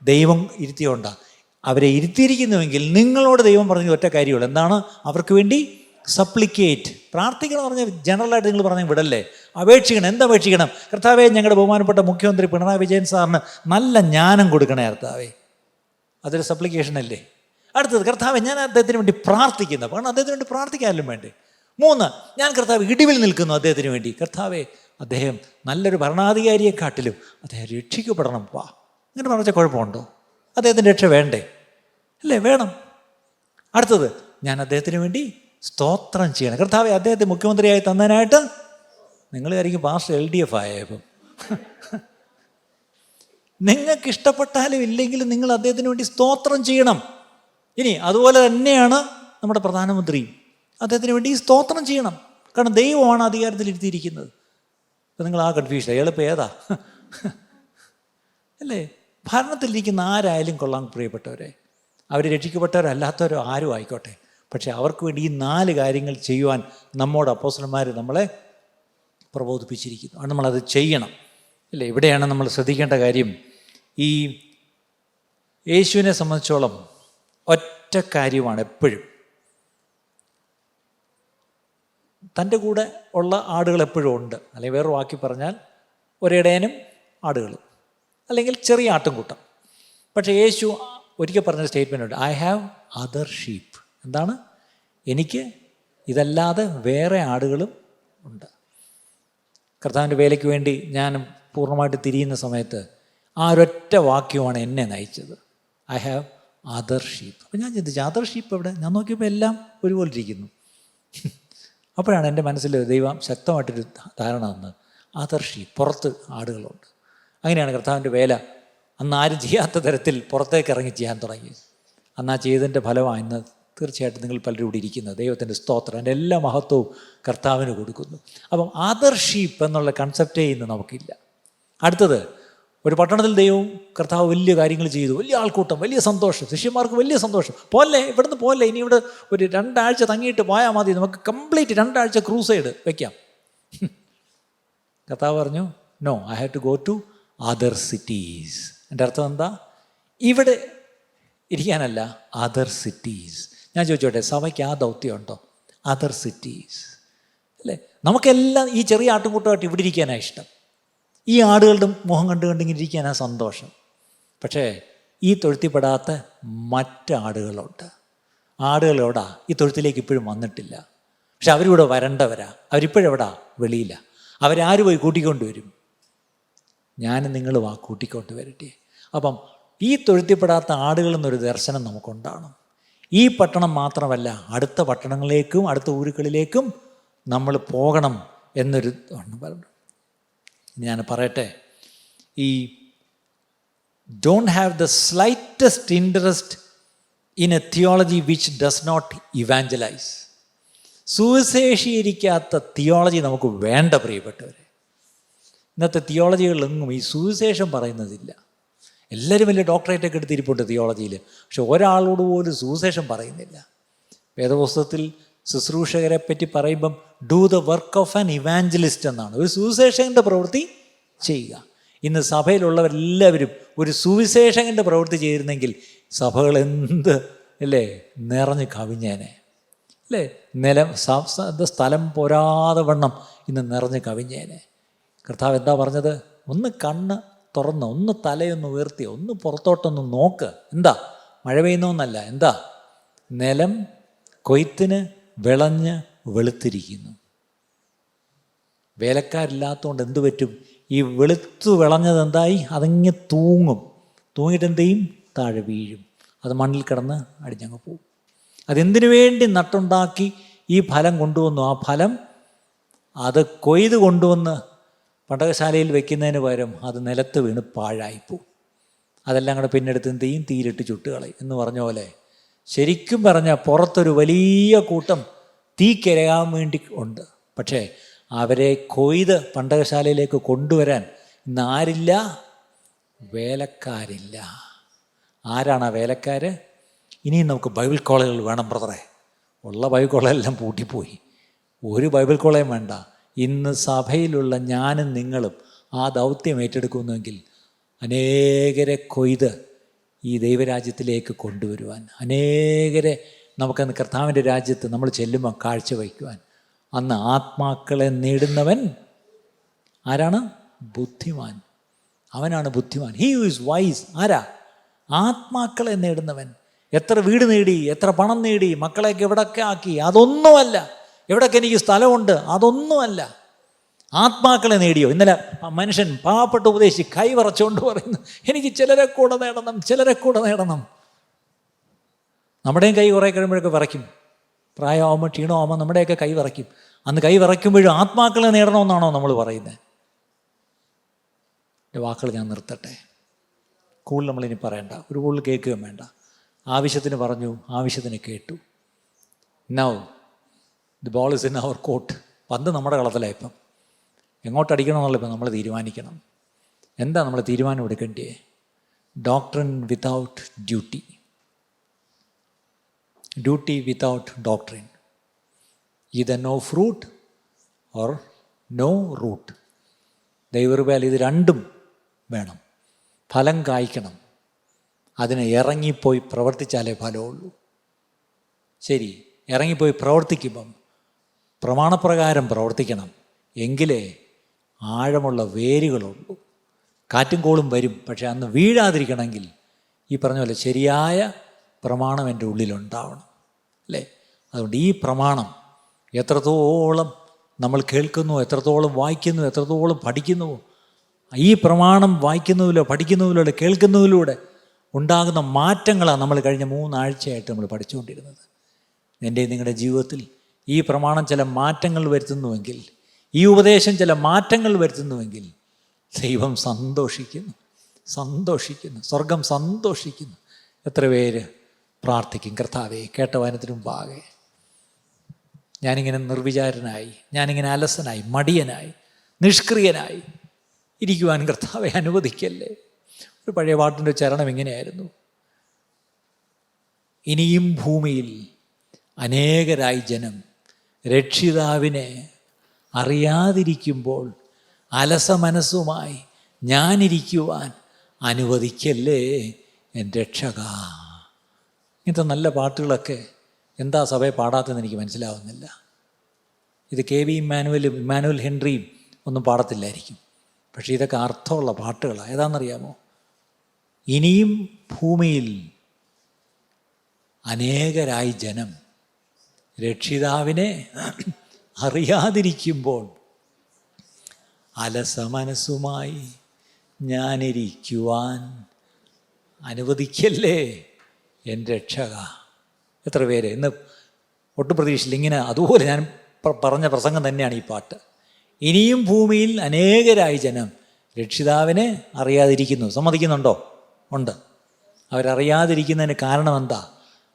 ദൈവം ഇരുത്തിയോണ്ടാണ് അവരെ ഇരുത്തിയിരിക്കുന്നുവെങ്കിൽ നിങ്ങളോട് ദൈവം പറഞ്ഞ ഒറ്റ കാര്യമുള്ളൂ. എന്താണ്? അവർക്ക് വേണ്ടി സപ്ലിക്കേറ്റ്, പ്രാർത്ഥിക്കണം എന്ന് പറഞ്ഞാൽ ജനറലായിട്ട് നിങ്ങൾ പറഞ്ഞാൽ വിടല്ലേ? അപേക്ഷിക്കണം. എന്തപേക്ഷിക്കണം? കർത്താവേ, ഞങ്ങളുടെ ബഹുമാനപ്പെട്ട മുഖ്യമന്ത്രി പിണറായി വിജയൻ സാറിന് നല്ല ജ്ഞാനം കൊടുക്കണേ കർത്താവേ. അതൊരു സപ്ലിക്കേഷൻ അല്ലേ? അടുത്തത്, കർത്താവേ, ഞാൻ അദ്ദേഹത്തിന് വേണ്ടി പ്രാർത്ഥിക്കുന്നു. കാരണം അദ്ദേഹത്തിന് വേണ്ടി പ്രാർത്ഥിക്കാനും വേണ്ടേ? 3, ഞാൻ കർത്താവ് ഇടിവിൽ നിൽക്കുന്നു അദ്ദേഹത്തിന് വേണ്ടി. കർത്താവേ, അദ്ദേഹം നല്ലൊരു ഭരണാധികാരിയെക്കാട്ടിലും അദ്ദേഹം രക്ഷിക്കപ്പെടണം. വാ, ഇങ്ങനെ പറഞ്ഞാൽ കുഴപ്പമുണ്ടോ? അദ്ദേഹത്തിൻ്റെ രക്ഷ വേണ്ടേ? അല്ലേ? വേണം. അടുത്തത്, ഞാൻ അദ്ദേഹത്തിന് വേണ്ടി സ്തോത്രം ചെയ്യണം. കർത്താവെ, അദ്ദേഹത്തെ മുഖ്യമന്ത്രിയായി തന്നതിനായിട്ട്. നിങ്ങൾ ആയിരിക്കും പാസ്റ്റർ LDF ആയപ്പം. നിങ്ങൾക്ക് ഇഷ്ടപ്പെട്ടാലും ഇല്ലെങ്കിലും നിങ്ങൾ അദ്ദേഹത്തിന് വേണ്ടി സ്തോത്രം ചെയ്യണം. ഇനി അതുപോലെ തന്നെയാണ് നമ്മുടെ പ്രധാനമന്ത്രി. അദ്ദേഹത്തിന് വേണ്ടി സ്തോത്രം ചെയ്യണം. കാരണം ദൈവമാണ് അധികാരത്തിലിരുത്തിയിരിക്കുന്നത്. അപ്പം നിങ്ങൾ ആ കൺഫ്യൂഷൻ, അയാളിപ്പോൾ ഏതാ? അല്ലേ? ഭരണത്തിലിരിക്കുന്ന ആരായാലും കൊള്ളാൻ പ്രിയപ്പെട്ടവരെ, അവർ രക്ഷിക്കപ്പെട്ടവരല്ലാത്തവരോ ആരും ആയിക്കോട്ടെ. പക്ഷേ അവർക്ക് വേണ്ടി ഈ 4 കാര്യങ്ങൾ ചെയ്യുവാൻ നമ്മോട് അപ്പോസ്തലന്മാർ നമ്മളെ പ്രബോധിപ്പിച്ചിരിക്കുന്നു. അത് നമ്മളത് ചെയ്യണം. അല്ലേ? ഇവിടെയാണ് നമ്മൾ ശ്രദ്ധിക്കേണ്ട കാര്യം. ഈ യേശുവിനെ സംബന്ധിച്ചോളം ഒറ്റ കാര്യമാണ് എപ്പോഴും. തൻ്റെ കൂടെ ഉള്ള ആടുകൾ എപ്പോഴും ഉണ്ട്. അല്ലെങ്കിൽ വേറൊരു വാക്കി പറഞ്ഞാൽ ഒരിടയനും ആടുകളും, അല്ലെങ്കിൽ ചെറിയ ആട്ടുംകൂട്ടം. പക്ഷേ യേശു ഒരിക്കൽ പറഞ്ഞൊരു സ്റ്റേറ്റ്മെൻ്റ് ഉണ്ട്, ഐ ഹാവ് അതർ ഷീപ്പ്. എന്താണ്? എനിക്ക് ഇതല്ലാതെ വേറെ ആടുകളും ഉണ്ട്. കർത്താവിൻ്റെ വേലയ്ക്ക് വേണ്ടി ഞാൻ പൂർണ്ണമായിട്ട് തിരിയുന്ന സമയത്ത് ആ ഒരൊറ്റ വാക്യമാണ് എന്നെ നയിച്ചത്, ഐ ഹാവ് അതർ ഷീപ്പ്. അപ്പോൾ ഞാൻ ചിന്തിച്ചു, അതർ ഷീപ്പ് എവിടെ? ഞാൻ നോക്കിയപ്പോൾ എല്ലാം ഒരുപോലെ ഇരിക്കുന്നു. അപ്പോഴാണ് എൻ്റെ മനസ്സിൽ ദൈവം ശക്തമായിട്ടൊരു ധാരണ തന്നത്, അതർ ഷീപ്പ്, പുറത്ത് ആടുകളുണ്ട്. അങ്ങനെയാണ് കർത്താവിൻ്റെ വേല അന്ന് ആരും ചെയ്യാത്ത തരത്തിൽ പുറത്തേക്ക് ഇറങ്ങി ചെയ്യാൻ തുടങ്ങി. അന്ന് ആ ചെയ്തതിൻ്റെ ഫലമാണ് ഇന്ന് തീർച്ചയായിട്ടും നിങ്ങൾ പലരും ഇവിടെ ഇരിക്കുന്നത്. ദൈവത്തിൻ്റെ സ്തോത്രം, എൻ്റെ എല്ലാ മഹത്വവും കർത്താവിന് കൊടുക്കുന്നു. അപ്പം അതർ ഷീപ്പ് എന്നുള്ള കൺസെപ്റ്റേ ഇന്ന് നമുക്കില്ല. അടുത്തത്, ഒരു പട്ടണത്തിൽ ദൈവവും കർത്താവ് വലിയ കാര്യങ്ങൾ ചെയ്തു, വലിയ ആൾക്കൂട്ടം, വലിയ സന്തോഷം, ശിഷ്യന്മാർക്ക് വലിയ സന്തോഷം. പോലെ ഇവിടുന്ന് പോലെ, ഇനി ഇവിടെ ഒരു 2 ആഴ്ച തങ്ങിയിട്ട് പോയാൽ മതി, നമുക്ക് കംപ്ലീറ്റ് 2 ആഴ്ച ക്രൂസൈഡ് വയ്ക്കാം. കർത്താവ് പറഞ്ഞു, no, I have to go to other cities. എൻ്റെ അർത്ഥം എന്താ? ഇവിടെ ഇരിക്കാനല്ല, അതർ സിറ്റീസ്. ഞാൻ ചോദിച്ചോട്ടെ, സഭയ്ക്ക് ആ ദൗത്യമുണ്ടോ? അതർ സിറ്റീസ് അല്ലേ? നമുക്കെല്ലാം ഈ ചെറിയ ആട്ടുംകൂട്ടമായിട്ട് ഇവിടെ ഇരിക്കാനാണ് ഇഷ്ടം. ഈ ആടുകളുടെ മുഖം കണ്ടിങ്ങനെ ഇരിക്കാനാണ് സന്തോഷം. പക്ഷേ ഈ തൊഴുത്തിൽപ്പെടാത്ത മറ്റ് ആടുകളുണ്ട്. ആടുകളെവിടാ? ഈ തൊഴുത്തിലേക്ക് ഇപ്പോഴും വന്നിട്ടില്ല. പക്ഷെ അവരിവിടെ വരേണ്ടവരാ. അവരിപ്പോഴെവിടാ? വെളിയില്ല. അവരാര് പോയി കൂട്ടിക്കൊണ്ടുവരും? ഞാനും നിങ്ങളും ആ കൂട്ടിക്കൊണ്ട് വരട്ടെ. അപ്പം ഈ തൊഴുത്തിൽപ്പെടാത്ത ആടുകൾ എന്നൊരു ദർശനം നമുക്കുണ്ടാകണം. ഈ പട്ടണം മാത്രമല്ല, അടുത്ത പട്ടണങ്ങളിലേക്കും അടുത്ത ഊരുകളിലേക്കും നമ്മൾ പോകണം എന്നൊരു പറഞ്ഞു. ഞാൻ പറയട്ടെ, ഈ don't have the slightest interest in a theology which does not evangelize. സുവിശേഷീകരിക്കാത്ത തിയോളജി നമുക്ക് വേണ്ട പ്രിയപ്പെട്ടവരെ. ഇന്നത്തെ തിയോളജികളിലൊന്നും ഈ സുവിശേഷം പറയുന്നതില്ല. എല്ലാവരും വലിയ ഡോക്ടറേറ്റൊക്കെ എടുത്തിരിപ്പുണ്ട് തിയോളജിയിൽ, പക്ഷെ ഒരാളോട് പോലും സുവിശേഷം പറയുന്നില്ല. വേദപുസ്തകത്തിൽ ശുശ്രൂഷകരെ പറ്റി പറയുമ്പം do the work of an evangelist എന്നാണ്. ഒരു സുവിശേഷകൻ്റെ പ്രവൃത്തി ചെയ്യുക. ഇന്ന് സഭയിലുള്ളവരെല്ലാവരും ഒരു സുവിശേഷകൻ്റെ പ്രവൃത്തി ചെയ്തിരുന്നെങ്കിൽ സഭകൾ എന്ത് അല്ലേ നിറഞ്ഞ് കവിഞ്ഞേനെ അല്ലേ? സ്ഥലം പോരാതെ വണ്ണം ഇന്ന് നിറഞ്ഞ് കവിഞ്ഞേനെ. കർത്താവ് എന്താ പറഞ്ഞത്? ഒന്ന് കണ്ണ് തുറന്ന്, ഒന്ന് തലയൊന്ന് ഉയർത്തി, ഒന്ന് പുറത്തോട്ടൊന്ന് നോക്ക്. എന്താ? മഴ പെയ്യുന്നോന്നല്ല, എന്താ? നിലം കൊയ്ത്തിന് വിളഞ്ഞ് വെളുത്തിരിക്കുന്നു. വേലക്കാരില്ലാത്തതുകൊണ്ട് എന്തു പറ്റും? ഈ വെളുത്തു വിളഞ്ഞത് എന്തായി? അതങ്ങ് തൂങ്ങും. തൂങ്ങിയിട്ട് എന്ത് ചെയ്യും? താഴെ വീഴും. അത് മണ്ണിൽ കിടന്ന് അടിഞ്ഞങ്ങ് പോവും. അതെന്തിനു വേണ്ടി നട്ടുണ്ടാക്കി ഈ ഫലം കൊണ്ടുവന്നു? ആ ഫലം അത് കൊയ്ത് കൊണ്ടുവന്ന് പണ്ടകശാലയിൽ വെക്കുന്നതിന് പകരം അത് നിലത്ത് വീണ് പാഴായിപ്പോവും. അതെല്ലാം കൂടെ പിന്നെടുത്ത് എന്ത് ചെയ്യും? തീയിലിട്ട് ചുട്ടുകളയും എന്ന് പറഞ്ഞ പോലെ, ശരിക്കും പറഞ്ഞാൽ പുറത്തൊരു വലിയ കൂട്ടം തീക്കിരയാൻ വേണ്ടി ഉണ്ട്. പക്ഷേ അവരെ കൊയ്ത് പണ്ടകശാലയിലേക്ക് കൊണ്ടുവരാൻ ഇന്ന് ആരില്ല? വേലക്കാരില്ല. ആരാണ് ആ വേലക്കാർ? ഇനിയും നമുക്ക് ബൈബിൾ കോളേജുകൾ വേണം ബ്രദറെ. ഉള്ള ബൈബിൾ കോളേജെല്ലാം പൂട്ടിപ്പോയി. ഒരു ബൈബിൾ കോളേജും വേണ്ട. ഇന്ന് സഭയിലുള്ള ഞാനും നിങ്ങളും ആ ദൗത്യം ഏറ്റെടുക്കുന്നുവെങ്കിൽ അനേകരെ കൊയ്ത് ഈ ദൈവരാജ്യത്തിലേക്ക് കൊണ്ടുവരുവാൻ, അനേകരെ നമുക്കന്ന് കർത്താവിൻ്റെ രാജ്യത്ത് നമ്മൾ ചെല്ലുമ്പോൾ കാഴ്ചവയ്ക്കുവാൻ. അന്ന് ആത്മാക്കളെ നേടുന്നവൻ ആരാണ്? ബുദ്ധിമാൻ. അവനാണ് ബുദ്ധിമാൻ. He who is wise. ആരാ? ആത്മാക്കളെ നേടുന്നവൻ. എത്ര വീട് നേടി, എത്ര പണം നേടി, മക്കളെയൊക്കെ എവിടെയൊക്കെ ആക്കി, അതൊന്നുമല്ല. എവിടെയൊക്കെ എനിക്ക് സ്ഥലമുണ്ട്, അതൊന്നുമല്ല. ആത്മാക്കളെ നേടിയോ? ഇന്നലെ മനുഷ്യൻ പാവപ്പെട്ട ഉപദേശി കൈവറച്ചുകൊണ്ട് പറയുന്നു, എനിക്ക് ചിലരെ കൂടെ നേടണം, ചിലരെ കൂടെ നേടണം. നമ്മുടെയും കൈ കുറേ കഴിയുമ്പോഴൊക്കെ വിറയ്ക്കും. പ്രായമാകുമ്പോൾ ക്ഷീണമാകുമ്പോൾ നമ്മുടെയൊക്കെ കൈ വിറയ്ക്കും. അന്ന് കൈ വിറയ്ക്കുമ്പോഴും ആത്മാക്കളെ നേടണമെന്നാണോ നമ്മൾ പറയുന്നത്? എൻ്റെ വാക്കുകൾ ഞാൻ നിർത്തട്ടെ. കൂടുതൽ നമ്മളിനി പറയണ്ട, ഒരു കൂടുതൽ കേൾക്കുകയും വേണ്ട. ആവശ്യത്തിന് പറഞ്ഞു, ആവശ്യത്തിന് കേട്ടു. Now the ball is in our court. പന്ത് നമ്മുടെ കളത്തിലാണ്. ഇപ്പം എങ്ങോട്ടടിക്കണമെന്നുള്ള ഇപ്പം നമ്മൾ തീരുമാനിക്കണം. എന്താ നമ്മൾ തീരുമാനം എടുക്കേണ്ടേ? Doctrine without duty, duty without doctrine. either no fruit or no root. ദൈവകൃപയാൽ ഇത് രണ്ടും വേണം. ഫലം കായ്ക്കണം. അതിനെ ഇറങ്ങിപ്പോയി പ്രവർത്തിച്ചാലേ ഫലമുള്ളൂ. ശരി, ഇറങ്ങിപ്പോയി പ്രവർത്തിക്കുമ്പം പ്രമാണപ്രകാരം പ്രവർത്തിക്കണം. എങ്കിലേ ആഴമുള്ള വേരുകളുള്ളൂ. കാറ്റും കോളും വരും, പക്ഷെ അന്ന് വീഴാതിരിക്കണമെങ്കിൽ ഈ പറഞ്ഞ പോലെ ശരിയായ പ്രമാണം എൻ്റെ ഉള്ളിലുണ്ടാവണം അല്ലേ? അതുകൊണ്ട് ഈ പ്രമാണം എത്രത്തോളം നമ്മൾ കേൾക്കുന്നു, എത്രത്തോളം വായിക്കുന്നു, എത്രത്തോളം പഠിക്കുന്നുവോ, ഈ പ്രമാണം വായിക്കുന്നതിലോ പഠിക്കുന്നതിലൂടെ കേൾക്കുന്നതിലൂടെ ഉണ്ടാകുന്ന മാറ്റങ്ങളാണ് നമ്മൾ കഴിഞ്ഞ 3 ആഴ്ചയായിട്ട് നമ്മൾ പഠിച്ചുകൊണ്ടിരുന്നത്. എൻ്റെ നിങ്ങളുടെ ജീവിതത്തിൽ ഈ പ്രമാണം ചില മാറ്റങ്ങൾ വരുത്തുന്നുവെങ്കിൽ, ഈ ഉപദേശം ചില മാറ്റങ്ങൾ വരുത്തുന്നുവെങ്കിൽ ദൈവം സന്തോഷിക്കുന്നു, സന്തോഷിക്കുന്നു, സ്വർഗം സന്തോഷിക്കുന്നു. എത്ര പേര് പ്രാർത്ഥിക്കും, കർത്താവേ കേട്ട വചനത്തിന് മുമ്പാകെ ഞാനിങ്ങനെ നിർവിചാരനായി, ഞാനിങ്ങനെ അലസനായി, മടിയനായി, നിഷ്ക്രിയനായി ഇരിക്കുവാൻ കർത്താവെ അനുവദിക്കല്ലേ. ഒരു പഴയ പാട്ടിൻ്റെ ചരണം ഇങ്ങനെയായിരുന്നു: ഇനിയും ഭൂമിയിൽ അനേകരായി ജനം രക്ഷിതാവിനെ അറിയാതിരിക്കുമ്പോൾ അലസ മനസ്സുമായി ഞാനിരിക്കുവാൻ അനുവദിക്കല്ലേ എൻ്റെ രക്ഷക. ഇങ്ങനത്തെ നല്ല പാട്ടുകളൊക്കെ എന്താ സഭയെ പാടാത്തതെന്ന് എനിക്ക് മനസ്സിലാവുന്നില്ല. ഇത് KV ഇമ്മാനുവൽ ഹെൻറിയും ഒന്നും പാടത്തില്ലായിരിക്കും. പക്ഷേ ഇതൊക്കെ അർത്ഥമുള്ള പാട്ടുകളാണ്. ഏതാണെന്നറിയാമോ? ഇനിയും ഭൂമിയിൽ അനേകരായി ജനം രക്ഷിതാവിനെ അറിയാതിരിക്കുമ്പോൾ അലസ മനസ്സുമായി ഞാനിരിക്കുവാൻ അനുവദിക്കല്ലേ എൻ്റെ രക്ഷക. എത്ര പേര് ഇന്ന് ഒട്ടും പ്രതീക്ഷയില്ല. ഇങ്ങനെ അതുപോലെ ഞാൻ പറഞ്ഞ പ്രസംഗം തന്നെയാണ് ഈ പാട്ട്. ഇനിയും ഭൂമിയിൽ അനേകരായി ജനം രക്ഷിതാവിനെ അറിയാതിരിക്കുന്നു. സമ്മതിക്കുന്നുണ്ടോ? ഉണ്ട്. അവരറിയാതിരിക്കുന്നതിന് കാരണം എന്താ?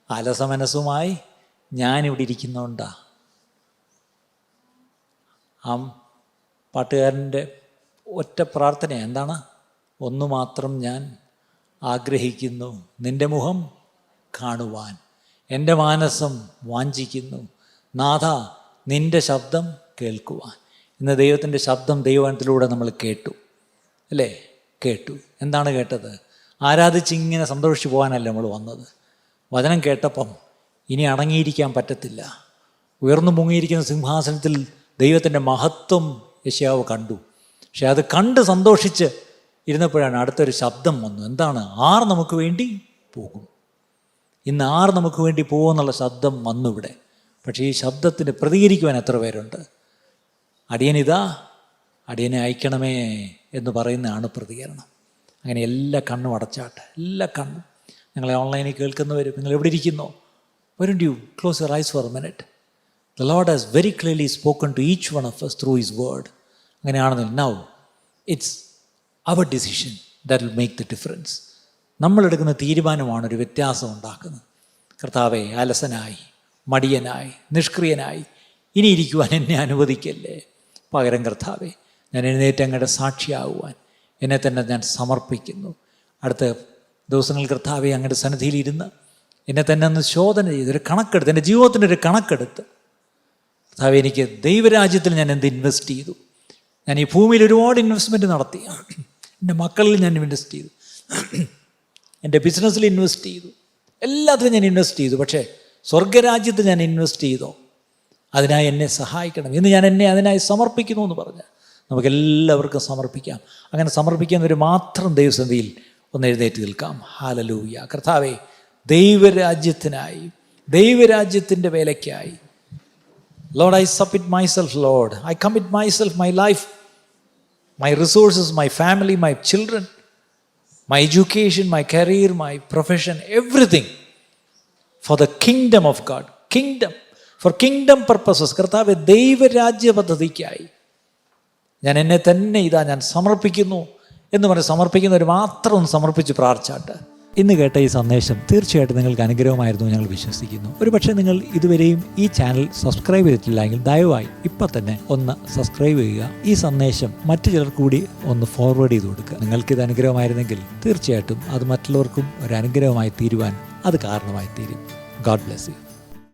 അലസ മനസ്സുമായി ഞാനിവിടെ ഇരിക്കുന്നതുകൊണ്ടാ. ആ പാട്ടുകാരൻ്റെ ഒറ്റ പ്രാർത്ഥന എന്താണ്? ഒന്നു മാത്രം ഞാൻ ആഗ്രഹിക്കുന്നു, നിൻ്റെ മുഖം കാണുവാൻ. എൻ്റെ മാനസം വാഞ്ചിക്കുന്നു, നാഥ നിൻ്റെ ശബ്ദം കേൾക്കുവാൻ. ഇന്ന് ദൈവത്തിൻ്റെ ശബ്ദം ദൈവവചനത്തിലൂടെ നമ്മൾ കേട്ടു, അല്ലേ? കേട്ടു. എന്താണ് കേട്ടത്? ആരാധിച്ചിങ്ങനെ സന്തോഷിച്ചു പോകാനല്ല നമ്മൾ വന്നത്. വചനം കേട്ടപ്പം ഇനി അടങ്ങിയിരിക്കാൻ പറ്റത്തില്ല. ഉയർന്നു മുങ്ങിയിരിക്കുന്ന സിംഹാസനത്തിൽ ദൈവത്തിൻ്റെ മഹത്വം യെശയ്യാവ് കണ്ടു. പക്ഷെ അത് കണ്ട് സന്തോഷിച്ച് ഇരുന്നപ്പോഴാണ് അടുത്തൊരു ശബ്ദം വന്നു. എന്താണ്? ആർ നമുക്ക് വേണ്ടി പോകും? ഇന്ന് ആർ നമുക്ക് വേണ്ടി പോകുമെന്നുള്ള ശബ്ദം വന്നു ഇവിടെ. പക്ഷേ ഈ ശബ്ദത്തിന് പ്രതികരിക്കുവാൻ എത്ര പേരുണ്ട്? അടിയനിതാ, അടിയനെ അയക്കണമേ എന്ന് പറയുന്നതാണ് പ്രതികരണം. അങ്ങനെ എല്ലാ കണ്ണും അടച്ചാട്ടെ, എല്ലാ കണ്ണും. നിങ്ങളെ ഓൺലൈനിൽ കേൾക്കുന്നവരും നിങ്ങൾ എവിടെ ഇരിക്കുന്നോ, വരും do close your eyes for a minute. The Lord has very clearly spoken to each one of us through his word. അങ്ങനെയാണെന്നില്ല. Now it's our decision that will make the difference. നമ്മളെടുക്കുന്ന തീരുമാനമാണ് ഒരു വ്യത്യാസം ഉണ്ടാക്കുന്നത്. കർത്താവേ, അലസനായി, മടിയനായി, നിഷ്ക്രിയനായി ഇനി ഇരിക്കുവാൻ എന്നെ അനുവദിക്കല്ലേ. പകരം കർത്താവേ, ഞാൻ എഴുന്നേറ്റ് അങ്ങയുടെ സാക്ഷിയാകുവാൻ എന്നെ തന്നെ ഞാൻ സമർപ്പിക്കുന്നു. അടുത്ത ദിവസങ്ങൾ കർത്താവെ അങ്ങയുടെ സന്നിധിയിലിരുന്ന് എന്നെ തന്നെ ഒന്ന് ശോധന ചെയ്ത് ഒരു കണക്കെടുത്ത്, എൻ്റെ ജീവിതത്തിനൊരു കണക്കെടുത്ത്, കർത്താവെ എനിക്ക് ദൈവരാജ്യത്തിൽ ഞാൻ എന്ത് ഇൻവെസ്റ്റ് ചെയ്തു? ഞാൻ ഈ ഭൂമിയിൽ ഒരുപാട് ഇൻവെസ്റ്റ്മെൻറ്റ് നടത്തി. എൻ്റെ മക്കളിൽ ഞാൻ ഇൻവെസ്റ്റ് ചെയ്തു, എൻ്റെ ബിസിനസ്സിൽ ഇൻവെസ്റ്റ് ചെയ്തു, എല്ലാത്തിലും ഞാൻ ഇൻവെസ്റ്റ് ചെയ്തു. പക്ഷേ സ്വർഗരാജ്യത്ത് ഞാൻ ഇൻവെസ്റ്റ് ചെയ്തോ? അതിനായി എന്നെ സഹായിക്കണം. ഇന്ന് ഞാൻ എന്നെ അതിനായി സമർപ്പിക്കുന്നു എന്ന് പറഞ്ഞ് നമുക്കെല്ലാവർക്കും സമർപ്പിക്കാം. അങ്ങനെ സമർപ്പിക്കുന്നവർ മാത്രം ദൈവസന്നിധിയിൽ ഒന്ന് എഴുന്നേറ്റ് നിൽക്കാം. ഹല്ലേലൂയ. കർത്താവേ, ദൈവരാജ്യത്തിനായി, ദൈവരാജ്യത്തിൻ്റെ വേലയ്ക്കായി, Lord, I submit myself, Lord. I commit myself, my life, my resources, my family, my children, my education, my career, my profession, everything for the kingdom of God. Kingdom, for kingdom purposes. കർത്താവേ, ദൈവരാജ്യ പദ്ധതിക്കായി ഞാൻ എന്നെ തന്നെ ഇതാ ഞാൻ സമർപ്പിക്കുന്നു എന്ന് പറഞ്ഞ് സമർപ്പിക്കുന്നവർ മാത്രം ഒന്ന് സമർപ്പിച്ച് പ്രാർത്ഥിച്ചാട്ട്. ഇന്ന് കേട്ട ഈ സന്ദേശം തീർച്ചയായിട്ടും നിങ്ങൾക്ക് അനുഗ്രഹമായിരുന്നു ഞങ്ങൾ വിശ്വസിക്കുന്നു. ഒരു പക്ഷേ നിങ്ങൾ ഇതുവരെയും ഈ ചാനൽ സബ്സ്ക്രൈബ് ചെയ്തിട്ടില്ലെങ്കിൽ ദയവായി ഇപ്പം തന്നെ ഒന്ന് സബ്സ്ക്രൈബ് ചെയ്യുക. ഈ സന്ദേശം മറ്റു ചിലർ കൂടി ഒന്ന് ഫോർവേഡ് ചെയ്ത് കൊടുക്കുക. നിങ്ങൾക്കിത് അനുഗ്രഹമായിരുന്നെങ്കിൽ തീർച്ചയായിട്ടും അത് മറ്റുള്ളവർക്കും ഒരു അനുഗ്രഹമായി തീരുവാൻ അത് കാരണമായി തീരും. God bless you.